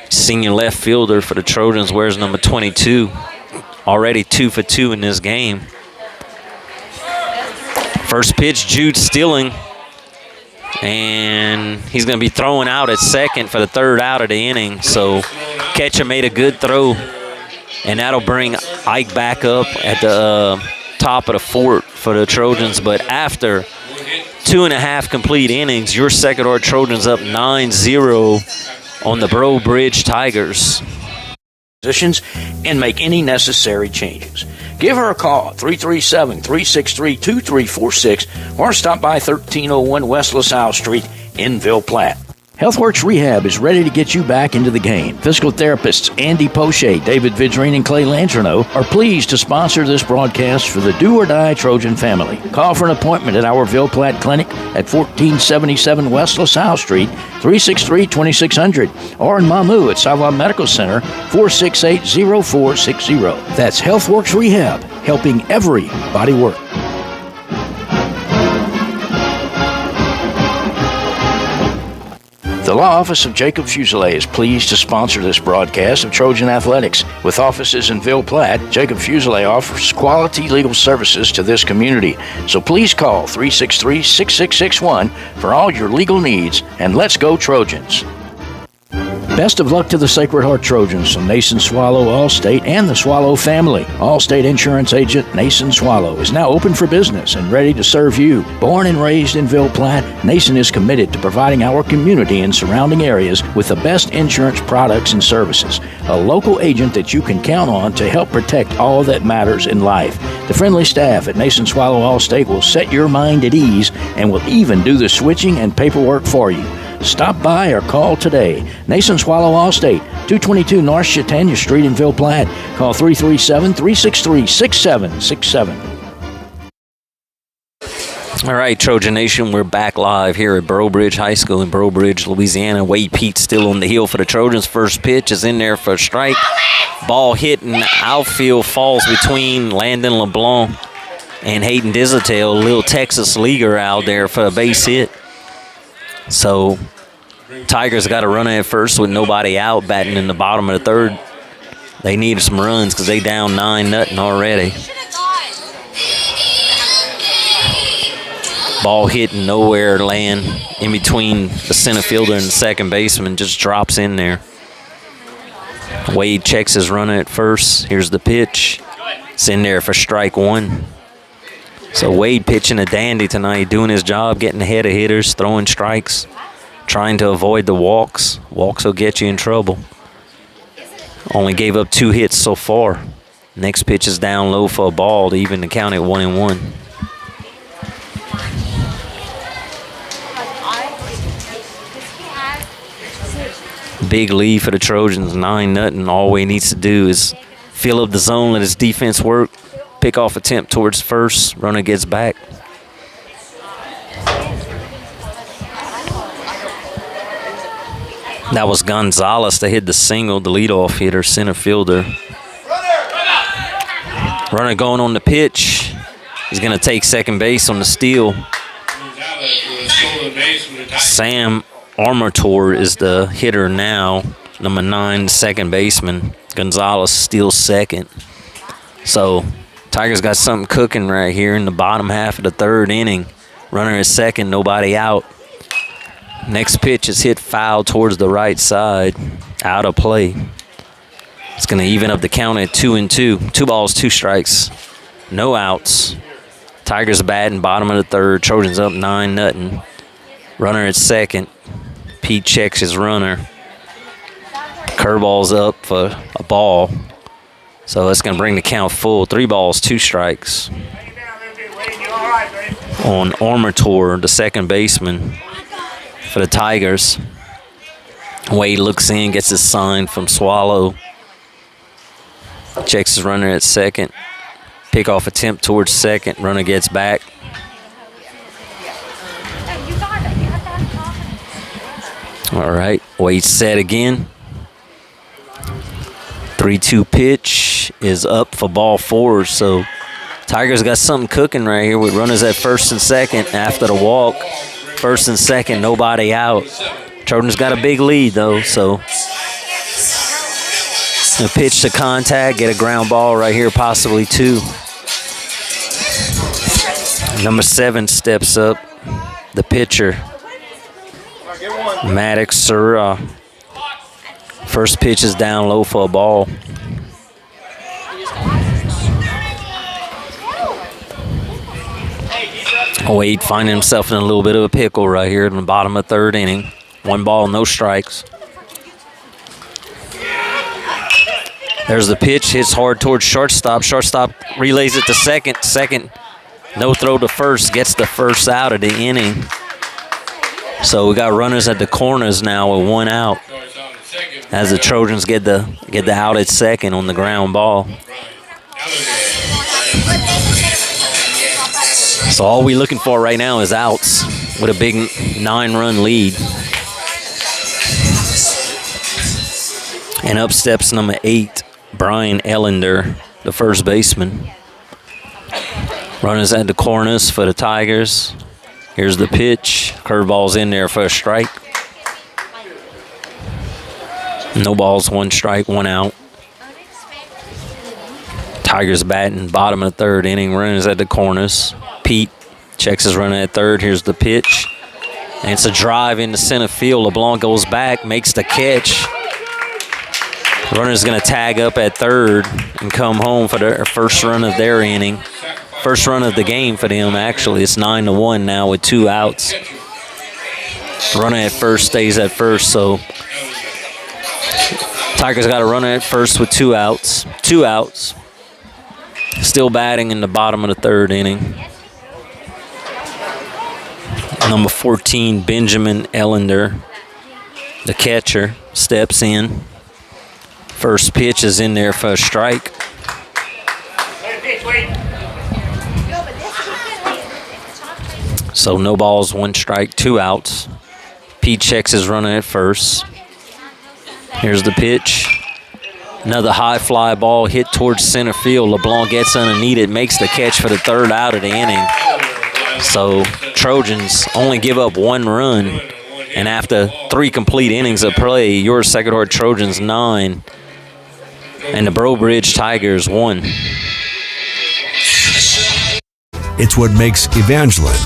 Senior left fielder for the Trojans wears number 22. Already 2 for 2 in this game. First pitch, Jude stealing. And he's going to be throwing out at second for the third out of the inning. So catcher made a good throw. And that'll bring Ike back up at the top of the fort for the Trojans. But after 2.5 complete innings, your second-order Trojans up 9-0 on the Breaux Bridge Tigers. Positions and make any necessary changes. Give her a call, 337-363-2346, or stop by 1301 West LaSalle Street in Ville Platte. HealthWorks Rehab is ready to get you back into the game. Physical therapists Andy Poche, David Vidrine, and Clay Langerneau are pleased to sponsor this broadcast for the Do or Die Trojan family. Call for an appointment at our Ville Platte Clinic at 1477 West LaSalle Street, 363-2600, or in Mamou at Sava Medical Center, 468-0460. That's HealthWorks Rehab, helping everybody work. The Law Office of Jacob Fuselier is pleased to sponsor this broadcast of Trojan Athletics. With offices in Ville Platte, Jacob Fuselier offers quality legal services to this community. So please call 363-6661 for all your legal needs, and let's go Trojans. Best of luck to the Sacred Heart Trojans from Nason Swallow Allstate and the Swallow family. Allstate Insurance Agent Nason Swallow is now open for business and ready to serve you. Born and raised in Ville Platte, Nason is committed to providing our community and surrounding areas with the best insurance products and services. A local agent that you can count on to help protect all that matters in life. The friendly staff at Nason Swallow Allstate will set your mind at ease and will even do the switching and paperwork for you. Stop by or call today. Nason Swallow Allstate, 222 North Chautauqua Street in Ville Platte. Call 337-363-6767. All right, Trojan Nation, we're back live here at Breaux Bridge High School in Breaux Bridge, Louisiana. Wade Pete still on the hill for the Trojans. First pitch is in there for a strike. Ball hit in the outfield, falls between Landon LeBlanc and Hayden Dizitel. Little Texas leaguer out there for a base hit. So Tigers got a runner at first with nobody out, batting in the bottom of the third. They needed some runs because they down 9-0 already. Ball hitting nowhere, land in between the center fielder and the second baseman, just drops in there. Wade checks his runner at first. Here's the pitch. It's in there for strike one. So Wade pitching a dandy tonight, doing his job, getting ahead of hitters, throwing strikes, trying to avoid the walks. Walks will get you in trouble. Only gave up 2 hits so far. Next pitch is down low for a ball to even the count at 1-1. Big lead for the Trojans, 9-0. All he needs to do is fill up the zone, let his defense work. Pick off attempt towards first. Runner gets back. That was Gonzalez that hit the single, the leadoff hitter, center fielder. Runner going on the pitch. He's going to take second base on the steal. Sam Armator is the hitter now. Number 9, second baseman. Gonzalez steals second. So Tigers got something cooking right here in the bottom half of the third inning. Runner is second, nobody out. Next pitch is hit foul towards the right side, out of play. It's going to even up the count at 2-2. 2 balls, 2 strikes, no outs. Tigers batting bottom of the third. Trojans up 9-0. Runner at second. Pete checks his runner. Curveball's up for a ball. So that's going to bring the count full. 3 balls, 2 strikes. On Armator, the second baseman for the Tigers. Wade looks in, gets his sign from Swallow. Checks his runner at second. Pickoff attempt towards second. Runner gets back. All right, Wade set again. 3-2 pitch is up for ball 4. So Tigers got something cooking right here with runners at first and second after the walk. First and second, nobody out. Trojans got a big lead though, so A pitch to contact, get a ground ball right here, possibly 2. Number 7 steps up, the pitcher, Maddox Sura. First pitch is down low for a ball. Wade finding himself in a little bit of a pickle right here in the bottom of 3rd inning. 1 ball, no strikes. There's the pitch, hits hard towards shortstop. Shortstop relays it to second. Second, no throw to first, gets the first out of the inning. So we got runners at the corners now with 1 out, as the Trojans get the out at second on the ground ball. So all we're looking for right now is outs with a big 9-run lead. And up steps number 8, Brian Ellender, the first baseman. Runners at the corners for the Tigers. Here's the pitch. Curveball's in there for a strike. No balls, 1 strike, 1 out. Tigers batting bottom of the 3rd inning. Runners at the corners. Pete checks his runner at 3rd. Here's the pitch. And it's a drive into center field. LeBlanc goes back, makes the catch. Runner's going to tag up at 3rd and come home for their first run of their inning. First run of the game for them, actually. It's 9-1 now with 2 outs. Runner at first stays at first, so Tigers got a runner at first with 2 outs. 2 outs. Still batting in the bottom of the 3rd inning. Number 14, Benjamin Ellender, the catcher, steps in. First pitch is in there for a strike. So no balls, 1 strike, 2 outs. Pete checks his runner at first. Here's the pitch. Another high fly ball hit towards center field. LeBlanc gets underneath it, makes the catch for the 3rd out of the inning. So Trojans only give up 1 run. And after 3 complete innings of play, your Sacred Heart Trojans 9 and the Brobridge Tigers 1. It's what makes Evangeline,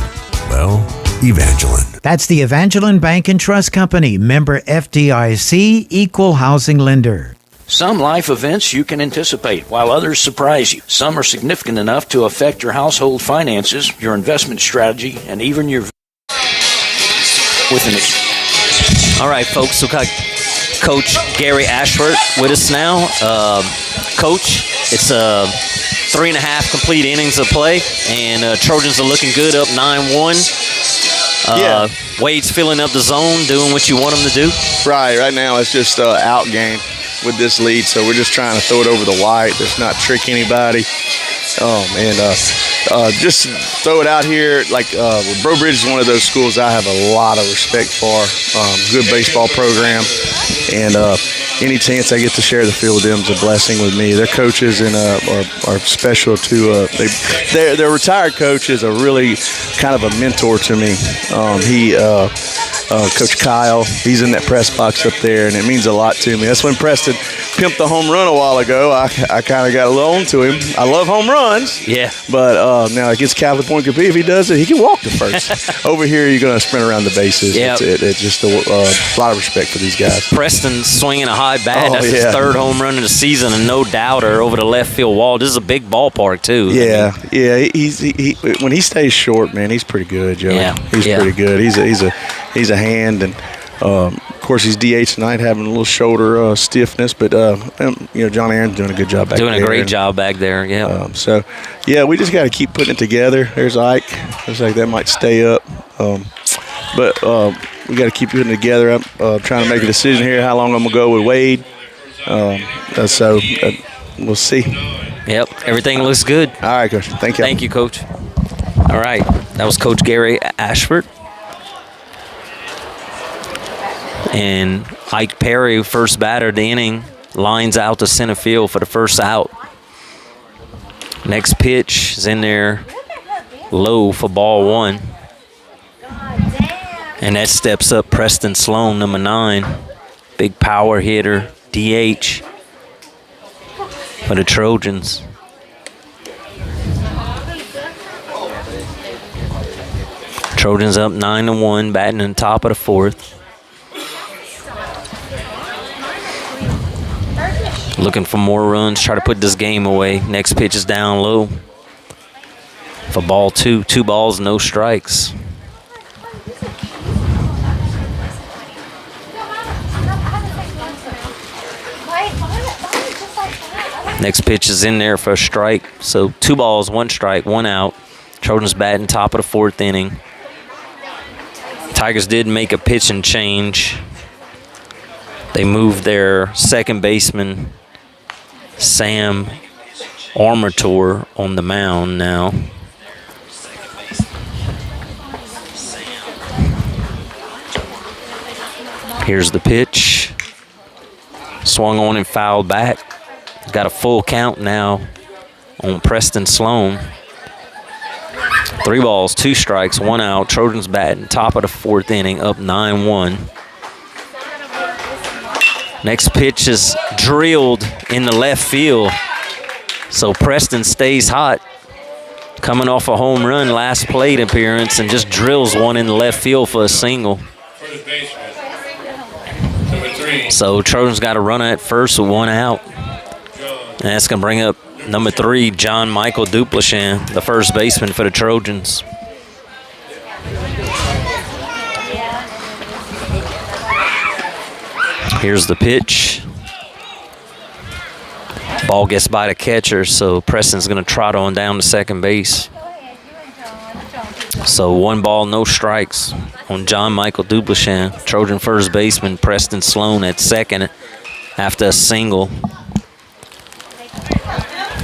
well, Evangeline. That's the Evangeline Bank and Trust Company, member FDIC, equal housing lender. Some life events you can anticipate, while others surprise you. Some are significant enough to affect your household finances, your investment strategy, and even your All right, folks, we got Coach Gary Ashford with us now. Coach, it's 3.5 complete innings of play, and Trojans are looking good, up 9-1. Wade's filling up the zone, doing what you want him to do. Right now it's just out game with this lead, so we're just trying to throw it over the white. Let's not trick anybody. Just throw it out here. Like Breaux Bridge is one of those schools I have a lot of respect for. Good baseball program, and any chance I get to share the field with them is a blessing with me. Their coaches and are special too. Their retired coach is a really kind of a mentor to me. Coach Kyle, he's in that press box up there, and it means a lot to me. That's when Preston pimped the home run a while ago. I kind of got a little on to him. I love home runs. Yeah. But now against Catholic Point Capri, if he does it, he can walk to first. Over here, you're going to sprint around the bases. Yeah. It's just a lot of respect for these guys. Preston swinging a high bat. That's his 3rd home run of the season, and no doubter over the left field wall. This is a big ballpark, too. Yeah. He when he stays short, man, he's pretty good, Joe. Yeah. He's pretty good. He's a hand, and of course he's DH tonight, having a little shoulder stiffness, but John Aaron's doing a good job back there. Doing a great job back there, yeah. We just got to keep putting it together. There's Ike. Looks like that might stay up, but we got to keep putting it together. I'm trying to make a decision here how long I'm gonna go with Wade. We'll see. Yep, everything looks good. All right, Coach. Thank you. Thank you, Coach. All right, that was Coach Gary Ashford. And Ike Perry, first batter of the inning, lines out to center field for the first out. Next pitch is in there low for ball 1. And that steps up Preston Sloan, number 9. Big power hitter, DH. for the Trojans. Trojans up 9-1, batting in the top of the fourth. Looking for more runs, try to put this game away. Next pitch is down low for ball 2. 2 balls, no strikes. Next pitch is in there for a strike. So 2 balls, 1 strike, 1 out. Trojans batting top of the fourth inning. Tigers did make a pitching change. They moved their second baseman, Sam Armator, on the mound now. Here's the pitch. Swung on and fouled back. Got a full count now on Preston Sloan. 3 balls, 2 strikes, 1 out. Trojans batting top of the fourth inning, up 9-1. Next pitch is drilled in the left field. So Preston stays hot. Coming off a home run last plate appearance and just drills one in the left field for a single. So Trojans got a runner at first with 1 out. And that's going to bring up number 3, John Michael Duplichan, the first baseman for the Trojans. Here's the pitch. Ball gets by the catcher, so Preston's going to trot on down to second base. So 1 ball, no strikes on John Michael Duplichan. Trojan first baseman Preston Sloan at second after a single.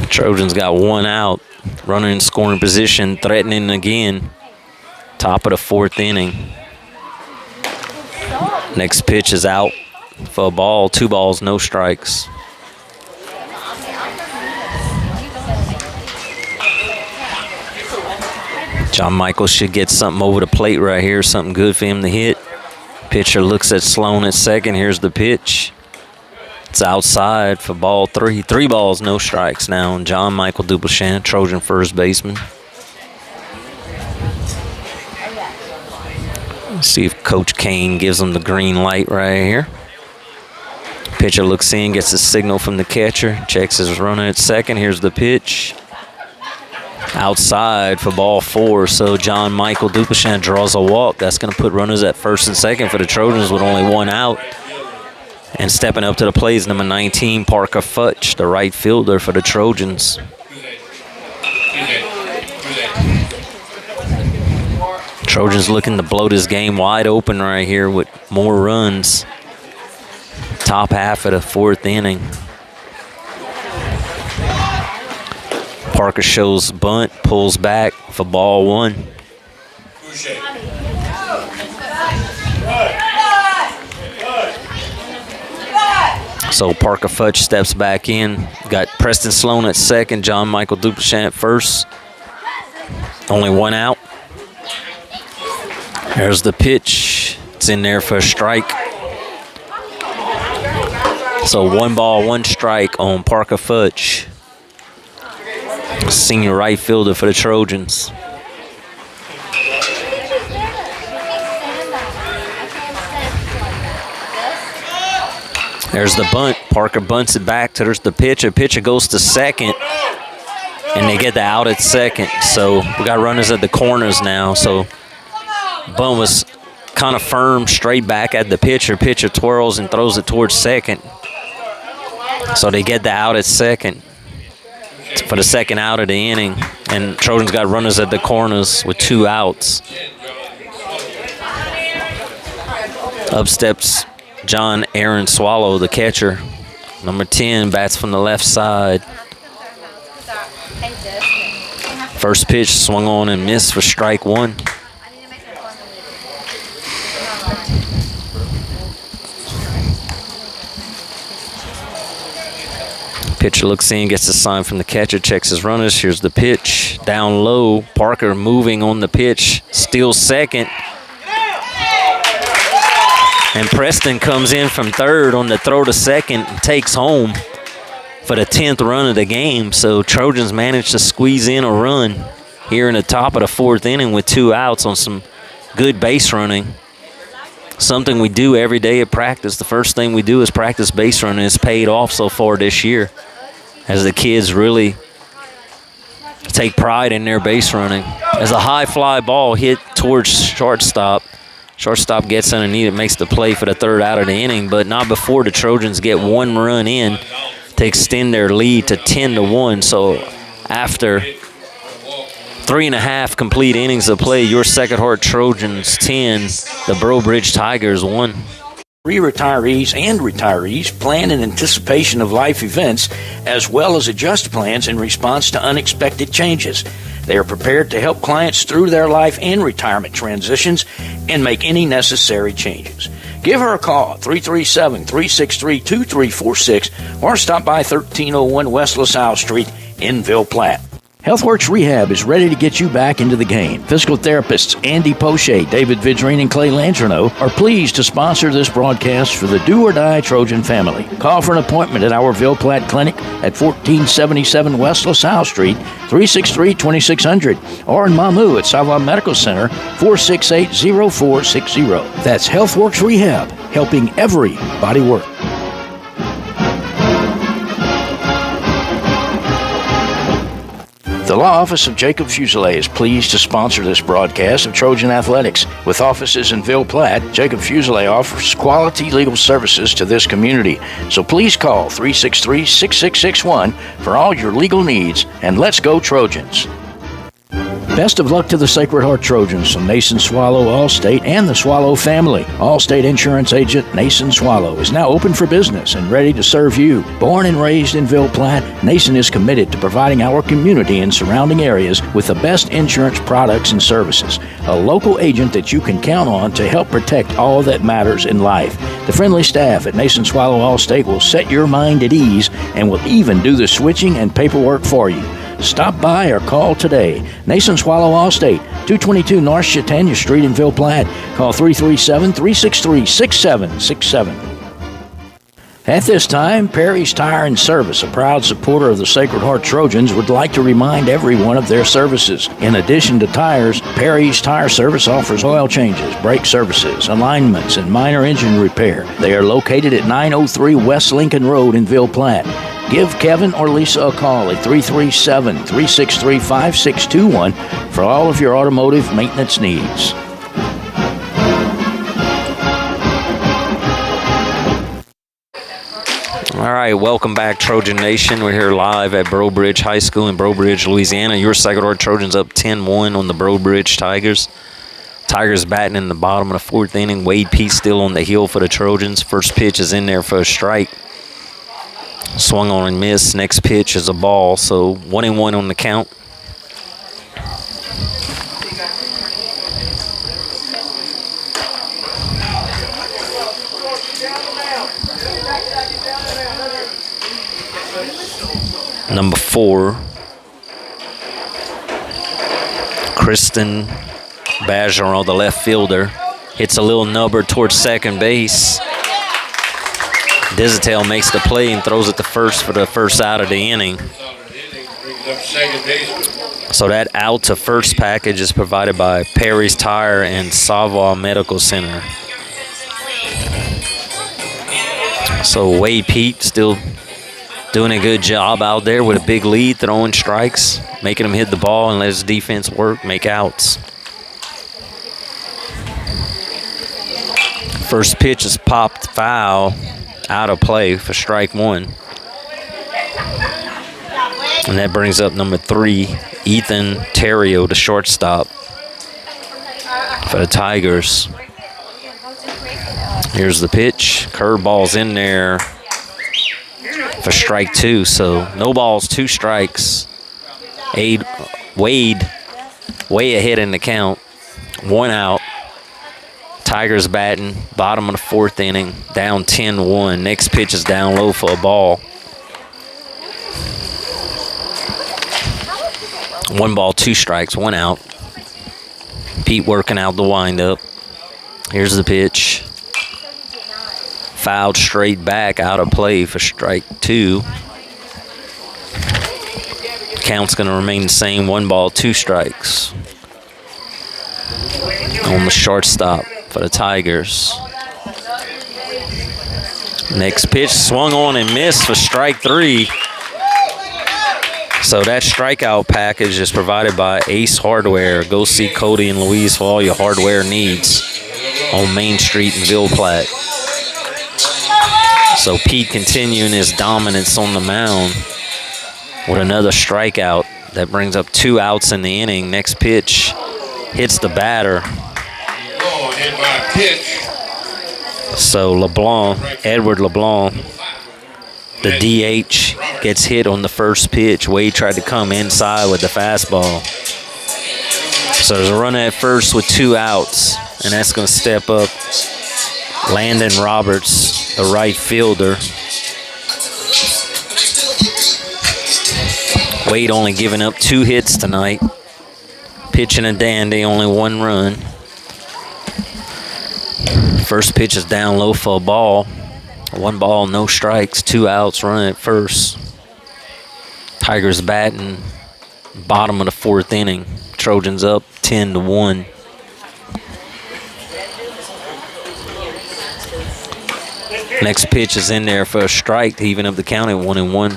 Trojans got 1 out. Runner in scoring position, threatening again. Top of the fourth inning. Next pitch is out for a ball. 2 balls, no strikes. John Michael should get something over the plate right here, something good for him to hit. Pitcher looks at Sloan at second. Here's the pitch. It's outside for ball 3. 3 balls, no strikes now on John Michael Duplichan, Trojan first baseman. Let's see if Coach Kane gives him the green light right here. Pitcher looks in, gets a signal from the catcher, checks his runner at second. Here's the pitch. Outside for ball 4, so John Michael Duplichan draws a walk. That's going to put runners at first and second for the Trojans with only 1 out. And stepping up to the plate is number 19, Parker Futch, the right fielder for the Trojans. Trojans looking to blow this game wide open right here with more runs. Top half of the fourth inning. Parker shows bunt, pulls back for ball 1. So Parker Futch steps back in. Got Preston Sloan at second, John Michael Duplichan at first. Only 1 out. There's the pitch. It's in there for a strike. So 1 ball, 1 strike on Parker Futch, senior right fielder for the Trojans. There's the bunt. Parker bunts it back. There's the pitcher. Pitcher goes to second, and they get the out at second. So we got runners at the corners now. So bunt was kind of firm, straight back at the pitcher. Pitcher twirls and throws it towards second. So they get the out at second for the second out of the inning. And Trojans got runners at the corners with 2 outs. Up steps John Aaron Swallow, the catcher. Number 10 bats from the left side. First pitch swung on and missed for strike 1. Pitcher looks in, gets a sign from the catcher, checks his runners. Here's the pitch. Down low, Parker moving on the pitch, steals second. And Preston comes in from third on the throw to second and takes home for the 10th run of the game. So Trojans managed to squeeze in a run here in the top of the 4th inning with 2 outs on some good base running. Something we do every day at practice. The first thing we do is practice base running. It's paid off so far this year as the kids really take pride in their base running. As a high fly ball hit towards shortstop. Shortstop gets underneath it, makes the play for the 3rd out of the inning, but not before the Trojans get 1 run in to extend their lead to 10-1. So after 3.5 complete innings of play, your Sacred Heart Trojans 10, the Breaux Bridge Tigers 1. Retirees and retirees plan in anticipation of life events as well as adjust plans in response to unexpected changes. They are prepared to help clients through their life and retirement transitions and make any necessary changes. Give her a call, 337-363-2346, or stop by 1301 West LaSalle Street in Ville Platte. HealthWorks Rehab is ready to get you back into the game. Physical therapists Andy Poche, David Vidrine, and Clay Langerneau are pleased to sponsor this broadcast for the Do or Die Trojan family. Call for an appointment at our Ville Platte Clinic at 1477 West LaSalle Street, 363-2600, or in Mamou at Savoy Medical Center, 468-0460. That's HealthWorks Rehab, helping everybody work. The law office of Jacob Fuselier is pleased to sponsor this broadcast of Trojan Athletics. With offices in Ville Platte, Jacob Fuselier offers quality legal services to this community. So please call 363-6661 for all your legal needs, and let's go Trojans. Best of luck to the Sacred Heart Trojans from Nason Swallow Allstate and the Swallow family. Allstate Insurance Agent Nason Swallow is now open for business and ready to serve you. Born and raised in Ville Platte, Nason is committed to providing our community and surrounding areas with the best insurance products and services. A local agent that you can count on to help protect all that matters in life. The friendly staff at Nason Swallow Allstate will set your mind at ease and will even do the switching and paperwork for you. Stop by or call today. Nason Swallow Allstate, 222 North Chautauqua Street in Ville Platte. Call 337-363-6767. At this time, Perry's Tire and Service, a proud supporter of the Sacred Heart Trojans, would like to remind everyone of their services. In addition to tires, Perry's Tire Service offers oil changes, brake services, alignments, and minor engine repair. They are located at 903 West Lincoln Road in Ville Platte. Give Kevin or Lisa a call at 337-363-5621 for all of your automotive maintenance needs. All right, welcome back, Trojan Nation. We're here live at Breaux Bridge High School in Breaux Bridge, Louisiana. Your Sacred Heart Trojans up 10-1 on the Breaux Bridge Tigers. Tigers batting in the bottom of the 4th inning. Wade Pete still on the hill for the Trojans. First pitch is in there for a strike. Swung on and missed. Next pitch is a ball, so 1-1 on the count. Number 4, Kristen Bergeron, the left fielder, hits a little nubber towards second base. Dizitel makes the play and throws it to first for the 1st out of the inning. So that out to first package is provided by Perry's Tire and Savoy Medical Center. So Wade Pete still doing a good job out there with a big lead, throwing strikes, making him hit the ball and let his defense work, make outs. First pitch is popped foul, out of play for strike 1. And that brings up number 3, Ethan Terrio, the shortstop for the Tigers. Here's the pitch. Curveball's in there for strike 2. So no balls, 2 strikes. Wade way ahead in the count. 1 out. Tigers batting, bottom of the 4th inning, down 10-1. Next pitch is down low for a ball. 1 ball, 2 strikes, 1 out. Pete working out the windup. Here's the pitch. Fouled straight back, out of play for strike 2. Count's going to remain the same. 1 ball, 2 strikes. On the shortstop for the Tigers. Next pitch swung on and missed for strike 3. So that strikeout package is provided by Ace Hardware. Go see Cody and Louise for all your hardware needs on Main Street in Ville Platte. So Pete continuing his dominance on the mound with another strikeout. That brings up 2 outs in the inning. Next pitch hits the batter. So Edward LeBlanc, the DH, gets hit on the first pitch. Wade tried to come inside with the fastball. So there's a runner at first with 2 outs, and that's going to step up Landon Roberts, the right fielder. Wade only giving up 2 hits tonight. Pitching a dandy, only 1 run. First pitch is down low for a ball. 1 ball, no strikes, 2 outs, running at first. Tigers batting bottom of the 4th inning. Trojans up 10-1. Next pitch is in there for a strike to even up the count at 1-1.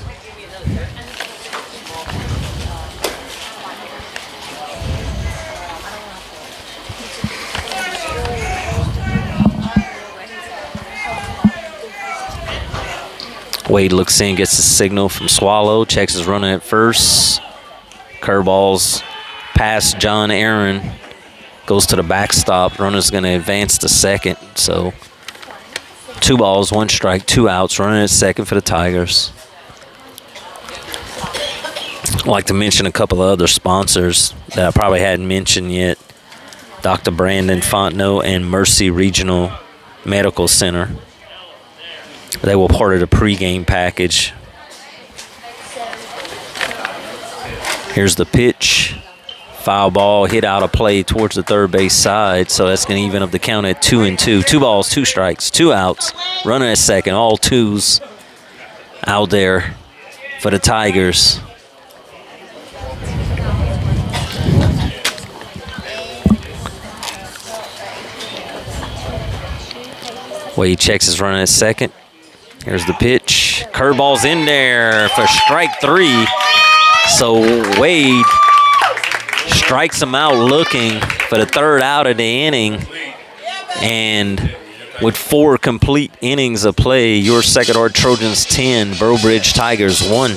Wade looks in, gets the signal from Swallow, checks his runner at first. Curveballs past John Aaron, goes to the backstop. Runner's going to advance to second. So 2 balls, 1 strike, 2 outs. Running at second for the Tigers. I'd like to mention a couple of other sponsors that I probably hadn't mentioned yet. Dr. Brandon Fontenot and Mercy Regional Medical Center. They were part of the pregame package. Here's the pitch. Foul ball hit out of play towards the third base side, so that's going to even up the count at 2-2. 2 balls, 2 strikes, 2 outs. Runner at second, all 2s out there for the Tigers. Wade checks his runner at second. Here's the pitch. Curveball's in there for strike 3. So Wade strikes him out looking for the 3rd out of the inning. And with 4 complete innings of play, your Second Art Trojans 10, Brobridge Tigers 1.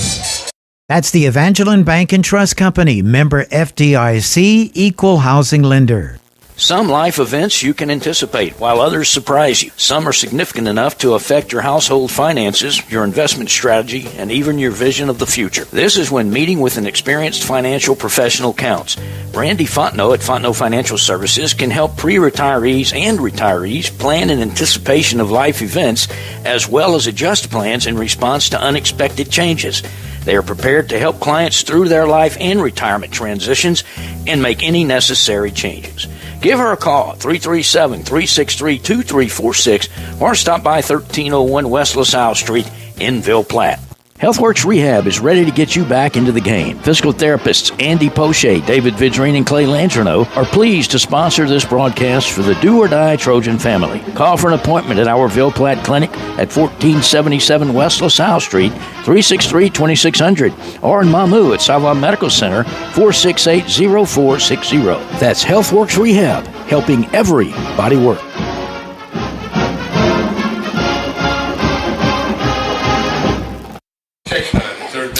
That's the Evangeline Bank and Trust Company, member FDIC, equal housing lender. Some life events you can anticipate, while others surprise you. Some are significant enough to affect your household finances, your investment strategy, and even your vision of the future. This is when meeting with an experienced financial professional counts. Randy Fontenot at Fontenot Financial Services can help pre-retirees and retirees plan in anticipation of life events, as well as adjust plans in response to unexpected changes. They are prepared to help clients through their life and retirement transitions and make any necessary changes. Give her a call at 337-363-2346 or stop by 1301 West LaSalle Street in Ville Platte. HealthWorks Rehab is ready to get you back into the game. Physical therapists Andy Poche, David Vidrine, and Clay Langerneau are pleased to sponsor this broadcast for the Do or Die Trojan family. Call for an appointment at our Ville Platte Clinic at 1477 West LaSalle Street, 363-2600, or in Mamou at Sava Medical Center, 468-0460. That's HealthWorks Rehab, helping everybody work.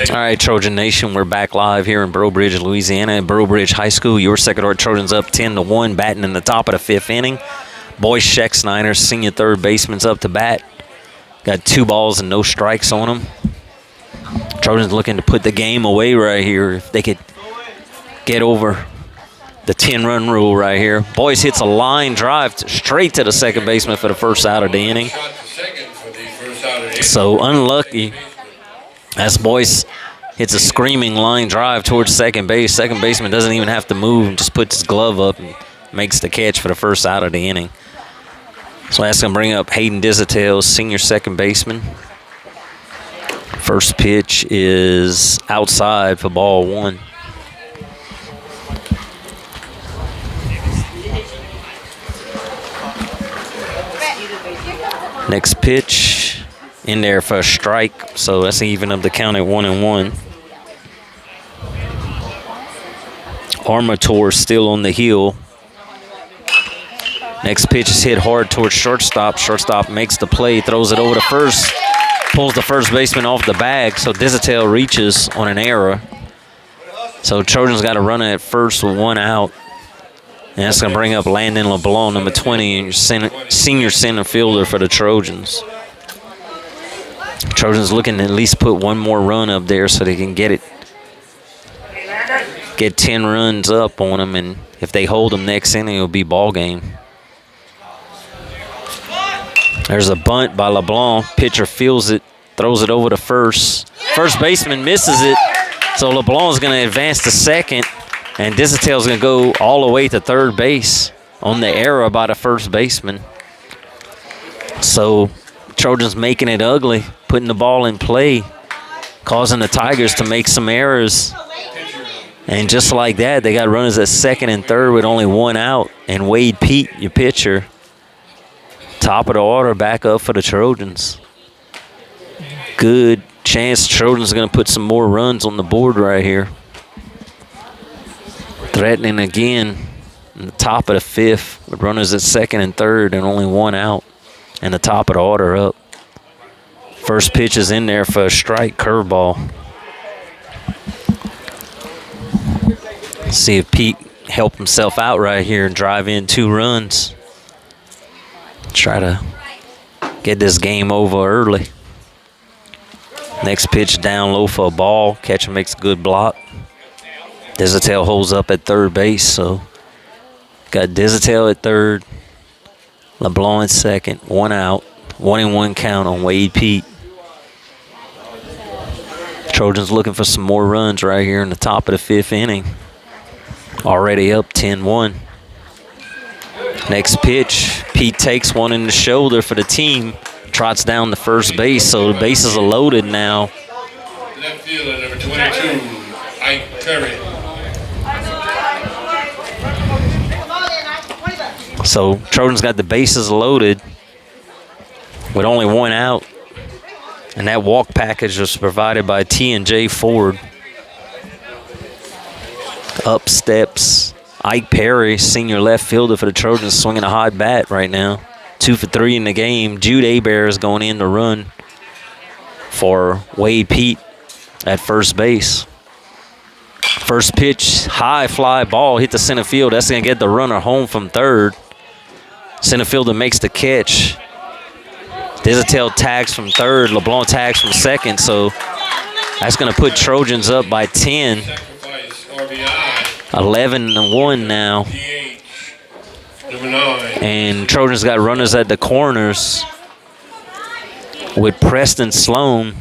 All right, Trojan Nation, we're back live here in Breaux Bridge, Louisiana, at Breaux Bridge High School. Your Second Art Trojans up 10-1, batting in the top of the 5th inning. Boyce Scheck-Snyder, senior third baseman's up to bat. Got 2 balls and no strikes on him. Trojans looking to put the game away right here. If they could get over the 10-run rule right here. Boyce hits a line drive straight to the second baseman for the first out of the inning. So unlucky. As Boyce hits a screaming line drive towards second base. Second baseman doesn't even have to move and just puts his glove up and makes the catch for the first out of the inning. So that's going to bring up Hayden Dizitel, senior second baseman. First pitch is outside for ball 1. Next pitch in there for a strike, so that's even up the count at 1-1. Armator still on the heel. Next pitch is hit hard towards shortstop. Shortstop makes the play, throws it over to first, pulls the first baseman off the bag, so Dizitel reaches on an error. So Trojans got a runner at first with 1 out. And that's going to bring up Landon LeBlanc, number 20, and senior center fielder for the Trojans. Trojans looking to at least put 1 more run up there so they can get 10 runs up on them, and if they hold them next inning, it'll be ball game. There's a bunt by LeBlanc. Pitcher feels it, throws it over to first. First baseman misses it, so LeBlanc is going to advance to second. And Dizitel's going to go all the way to third base on the error by the first baseman. So Trojans making it ugly, putting the ball in play, causing the Tigers to make some errors. And just like that, they got runners at second and third with only 1 out. And Wade Pete, your pitcher, top of the order, back up for the Trojans. Good chance Trojans are going to put some more runs on the board right here. Threatening again in the top of the 5th with runners at second and third and only 1 out, and the top of the order up. First pitch is in there for a strike, curveball. See if Pete helped himself out right here and drive in 2 runs. Try to get this game over early. Next pitch down low for a ball. Catcher makes a good block. Dizitel holds up at third base, so got Dizitel at third, LeBlanc at second, 1 out, 1-1 count on Wade Pete. Trojans looking for some more runs right here in the top of the 5th inning. Already up 10-1. Next pitch, Pete takes one in the shoulder for the team, trots down to first base, so the bases are loaded now. Left fielder, number 22, Ike Perry. So Trojans got the bases loaded with only 1 out. And that walk package was provided by T&J Ford. Up steps Ike Perry, senior left fielder for the Trojans, swinging a hot bat right now. 2 for 3 in the game. Jude Hebert is going in to run for Wade Pete at first base. First pitch, high fly ball, hit the center field. That's going to get the runner home from third. Center fielder makes the catch. Dizitel tags from third. LeBlanc tags from second. So that's going to put Trojans up by 10. 11-1 now. And Trojans got runners at the corners with Preston Sloan,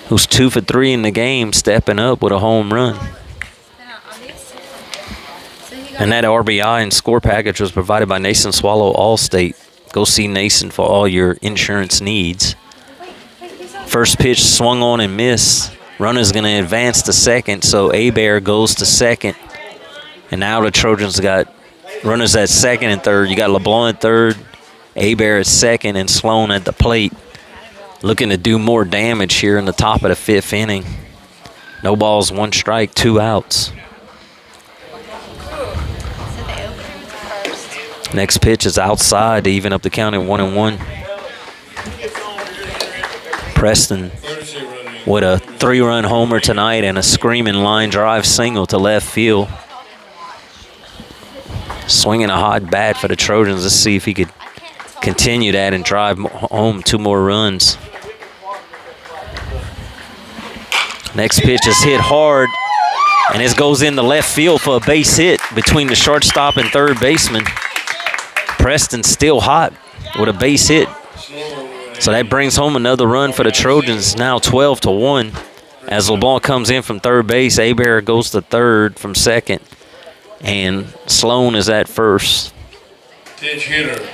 who's 2 for 3 in the game, stepping up with a home run. And that RBI and score package was provided by Nason Swallow Allstate. Go see Nason for all your insurance needs. First pitch swung on and missed. Runner's going to advance to second, so Hebert goes to second. And now the Trojans got runners at second and third. You got LeBlanc at third, Hebert at second, and Sloan at the plate. Looking to do more damage here in the top of the 5th inning. No balls, 1 strike, 2 outs. Next pitch is outside to even up the count at 1-1. Preston with a 3-run homer tonight and a screaming line drive single to left field. Swinging a hot bat for the Trojans. Let's see if he could continue that and drive home 2 more runs. Next pitch is hit hard, and this goes in the left field for a base hit between the shortstop and third baseman. Preston still hot with a base hit. So that brings home another run for the Trojans, now 12-1. As LeBlanc comes in from third base, Hebert goes to third from second, and Sloan is at first. Pinch hitter,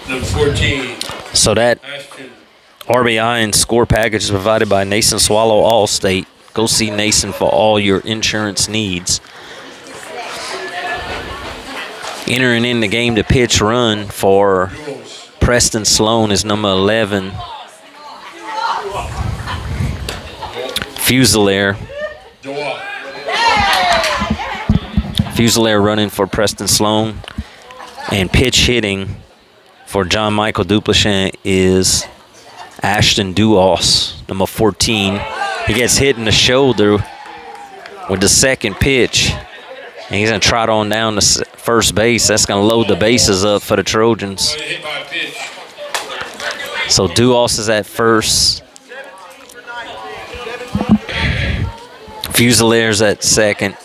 number 14, So that RBI and score package is provided by Nason Swallow Allstate. Go see Nason for all your insurance needs. Entering in the game to pitch run for Preston Sloan is number 11, Fusilier. Fusilier running for Preston Sloan. And pitch hitting for John Michael Duplichin is Ashton Duos, number 14. He gets hit in the shoulder with the second pitch. And he's going to trot on down to first base. That's going to load the bases up for the Trojans. So Duos is at first. Fusilier's at second.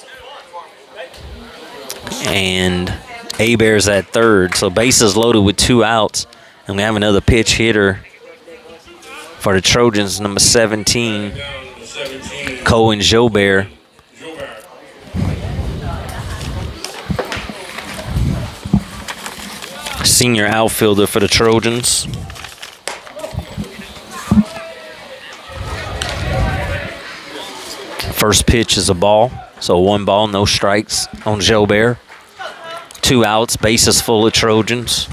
And Abear's at third. So bases loaded with 2 outs. And we have another pitch hitter for the Trojans, number 17, Cohen Jobert. Senior outfielder for the Trojans. First pitch is a ball. So 1 ball, no strikes on Jobert. 2 outs, bases full of Trojans.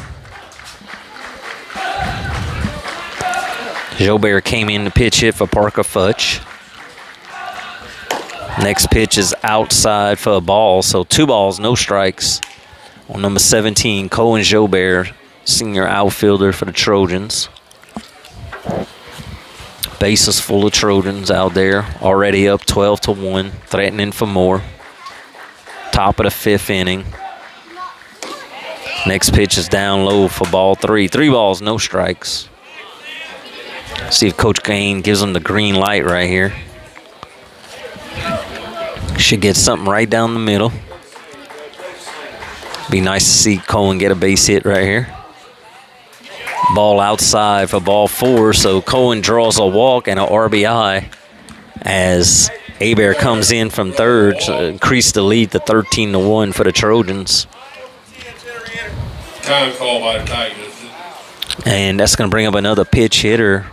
Jobert came in to pitch hit for Parker Futch. Next pitch is outside for a ball, so 2 balls, no strikes on number 17, Cohen Jobert, senior outfielder for the Trojans. Bases full of Trojans out there, already up 12-1, threatening for more. Top of the 5th inning. Next pitch is down low for ball 3. 3 balls, no strikes. See if Coach Gain gives them the green light right here. Should get something right down the middle. Be nice to see Cohen get a base hit right here. Ball outside for ball 4, so Cohen draws a walk and an RBI as Abear comes in from third to increase the lead to 13-1 for the Trojans. Time call by the Tigers. And that's going to bring up another pitch hitter.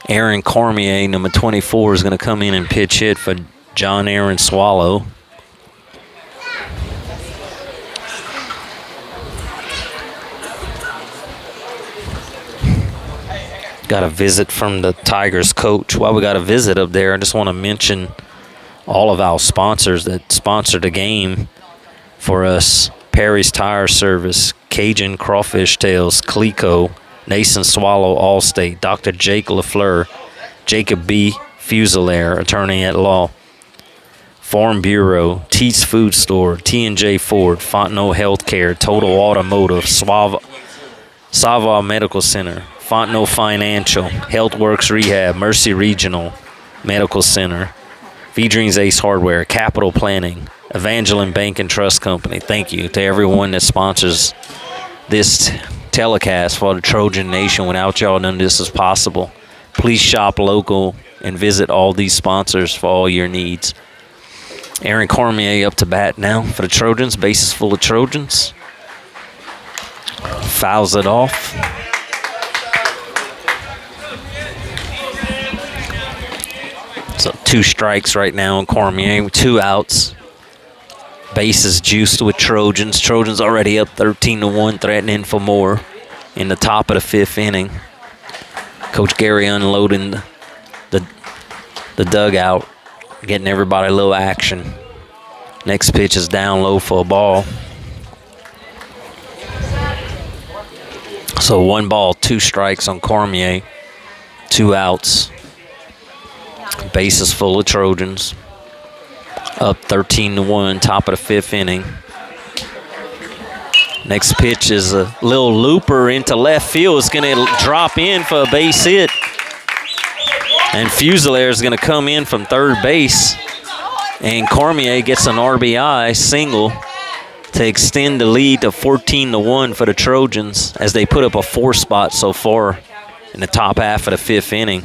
Aaron Cormier, number 24, is going to come in and pitch hit for John Aaron Swallow. Got a visit from the Tigers coach. While we got a visit up there, I just want to mention all of our sponsors that sponsor the game for us. Perry's Tire Service, Cajun Crawfish Tails, Clico, Nason Swallow Allstate, Dr. Jake LaFleur, Jacob B. Fusilier, attorney at law, Farm Bureau, Teats Food Store, T&J Ford, Fontenot Healthcare, Total Automotive, Sava Medical Center, Fontenot Financial, HealthWorks Rehab, Mercy Regional Medical Center, V-Dreams Ace Hardware, Capital Planning, Evangeline Bank and Trust Company. Thank you to everyone that sponsors this telecast for the Trojan Nation. Without y'all, none of this is possible. Please shop local and visit all these sponsors for all your needs. Aaron Cormier up to bat now for the Trojans. Bases full of Trojans. Fouls it off. So 2 strikes right now on Cormier, 2 outs. Bases juiced with Trojans. Trojans already up 13-1, threatening for more in the top of the 5th inning. Coach Gary unloading the dugout, getting everybody a little action. Next pitch is down low for a ball. So 1 ball, 2 strikes on Cormier, 2 outs. Bases full of Trojans. Up 13-1, top of the 5th inning. Next pitch is a little looper into left field. It's going to drop in for a base hit. And Fusilier is going to come in from third base. And Cormier gets an RBI single to extend the lead to 14-1 for the Trojans as they put up a 4 spot so far in the top half of the 5th inning.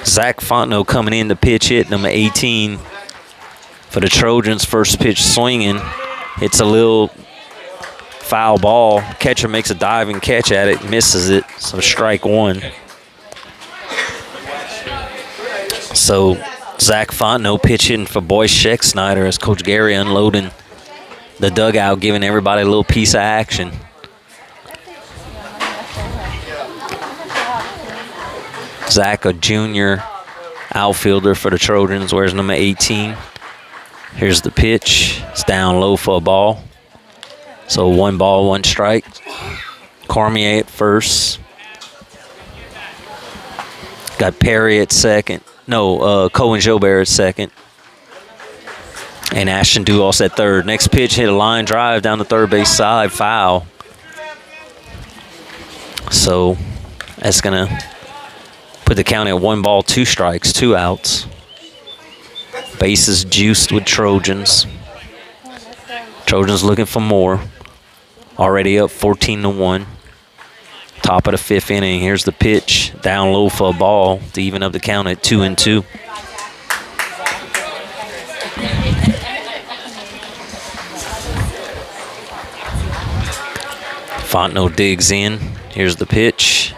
Zach Fontenot coming in to pitch hit, number 18, for the Trojans. First pitch swinging. It's a little foul ball. Catcher makes a diving catch at it, misses it. So strike one. So Zach Fontenot pitch hitting for Boyce Scheck-Snyder as Coach Gary unloading the dugout, giving everybody a little piece of action. Zach, a junior outfielder for the Trojans, wears number 18. Here's the pitch. It's down low for a ball. So 1 ball, 1 strike. Cormier at first. Got Perry at second. No, Cohen Jobert at second. And Ashton Duos at third. Next pitch hit a line drive down the third base side, foul. So that's going to put the count at 1 ball, 2 strikes, 2 outs. Bases juiced with Trojans. Trojans looking for more. Already up 14-1. Top of the 5th inning. Here's the pitch. Down low for a ball to even up the count at 2-2. Fontenot digs in. Here's the pitch.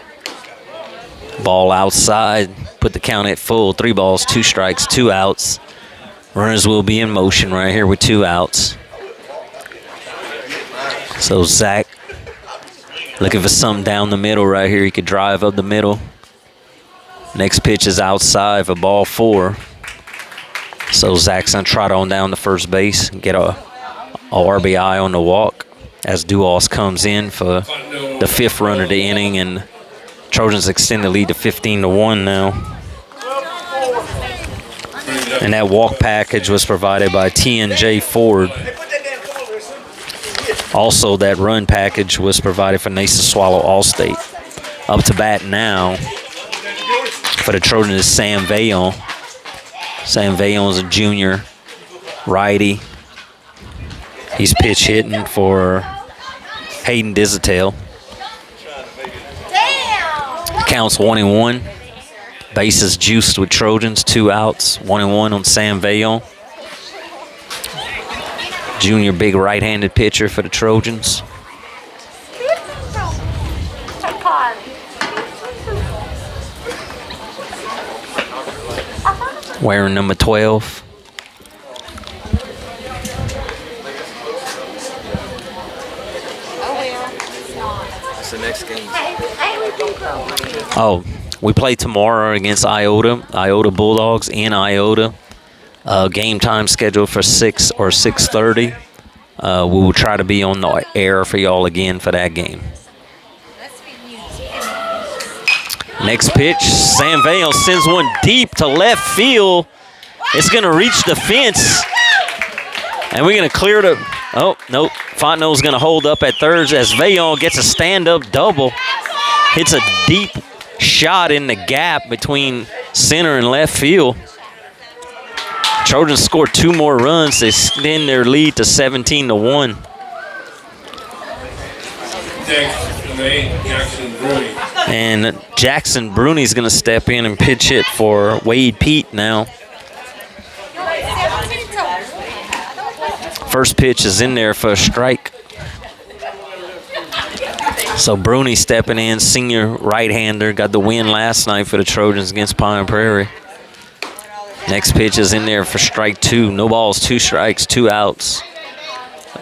Ball outside. Put the count at full. 3 balls, 2 strikes, 2 outs. Runners will be in motion right here with 2 outs. So Zach looking for something down the middle right here. He could drive up the middle. Next pitch is outside for ball 4. So Zach's gonna trot on down to first base and get a RBI on the walk as Duos comes in for the 5th run of the inning, and Trojans extend the lead to 15-1 now. And that walk package was provided by T&J Ford. Also, that run package was provided for Nasa Swallow Allstate. Up to bat now for the Trojans is Sam Vaillant. Sam Vaillant is a junior righty. He's pitch hitting for Hayden Dizitel. Counts 1-1. Bases juiced with Trojans. 2 outs. 1-1 on Sam Vaillant. Junior big right-handed pitcher for the Trojans. Wearing number 12. It's the next game. Oh, we play tomorrow against Iota Bulldogs in Iota. Game time scheduled for 6 or 6:30. We will try to be on the air for y'all again for that game. Next pitch, Sam Vaillant sends one deep to left field. It's going to reach the fence. And we're going to clear the... Oh, nope. Fontenot's going to hold up at third as Vaillant gets a stand-up double. Hits a deep shot in the gap between center and left field. Trojans scored 2 more runs to extend their lead to 17-1. And Jackson Bruni's going to step in and pitch hit for Wade Pete now. First pitch is in there for a strike. So Bruni stepping in, senior right-hander, got the win last night for the Trojans against Pine Prairie. Next pitch is in there for strike 2. No balls, 2 strikes, 2 outs.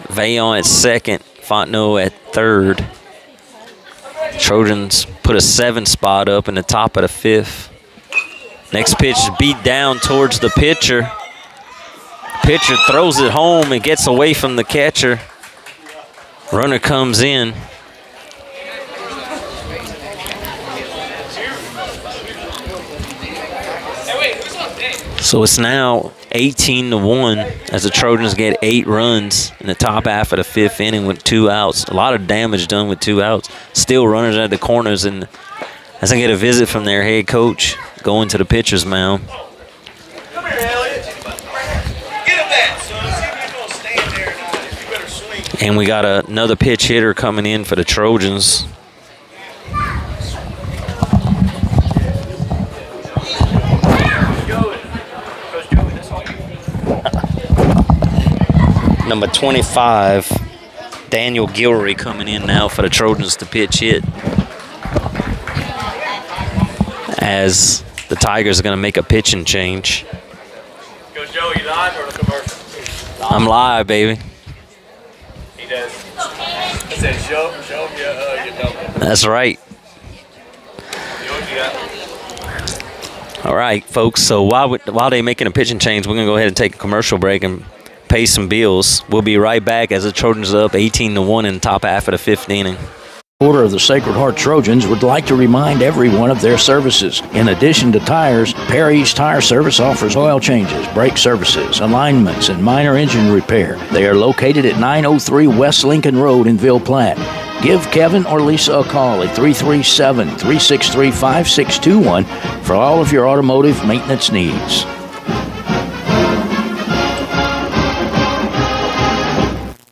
Vaillant at second, Fontenot at third. Trojans put a 7 spot up in the top of the 5th. Next pitch is beat down towards the pitcher. Pitcher throws it home and gets away from the catcher. Runner comes in. So it's now 18-1 as the Trojans get 8 runs in the top half of the 5th inning with 2 outs. A lot of damage done with 2 outs. Still runners at the corners, and as I get a visit from their head coach going to the pitcher's mound. And we got another pitch hitter coming in for the Trojans. number 25, Daniel Gilroy coming in now for the Trojans to pitch hit. As the Tigers are going to make a pitching change. Go, Joe, you live or the commercial? I'm live, baby. He does. It says, show him your number. That's right. All right, folks. So while they're making a pitching change, we're going to go ahead and take a commercial break and pay some bills. We'll be right back as the Trojans are up 18-1 in the top half of the 5th inning. Order of the Sacred Heart Trojans would like to remind everyone of their services. In addition to tires, Perry's Tire Service offers oil changes, brake services, alignments, and minor engine repair. They are located at 903 West Lincoln Road in Ville Platte. Give Kevin or Lisa a call at 337-363-5621 for all of your automotive maintenance needs.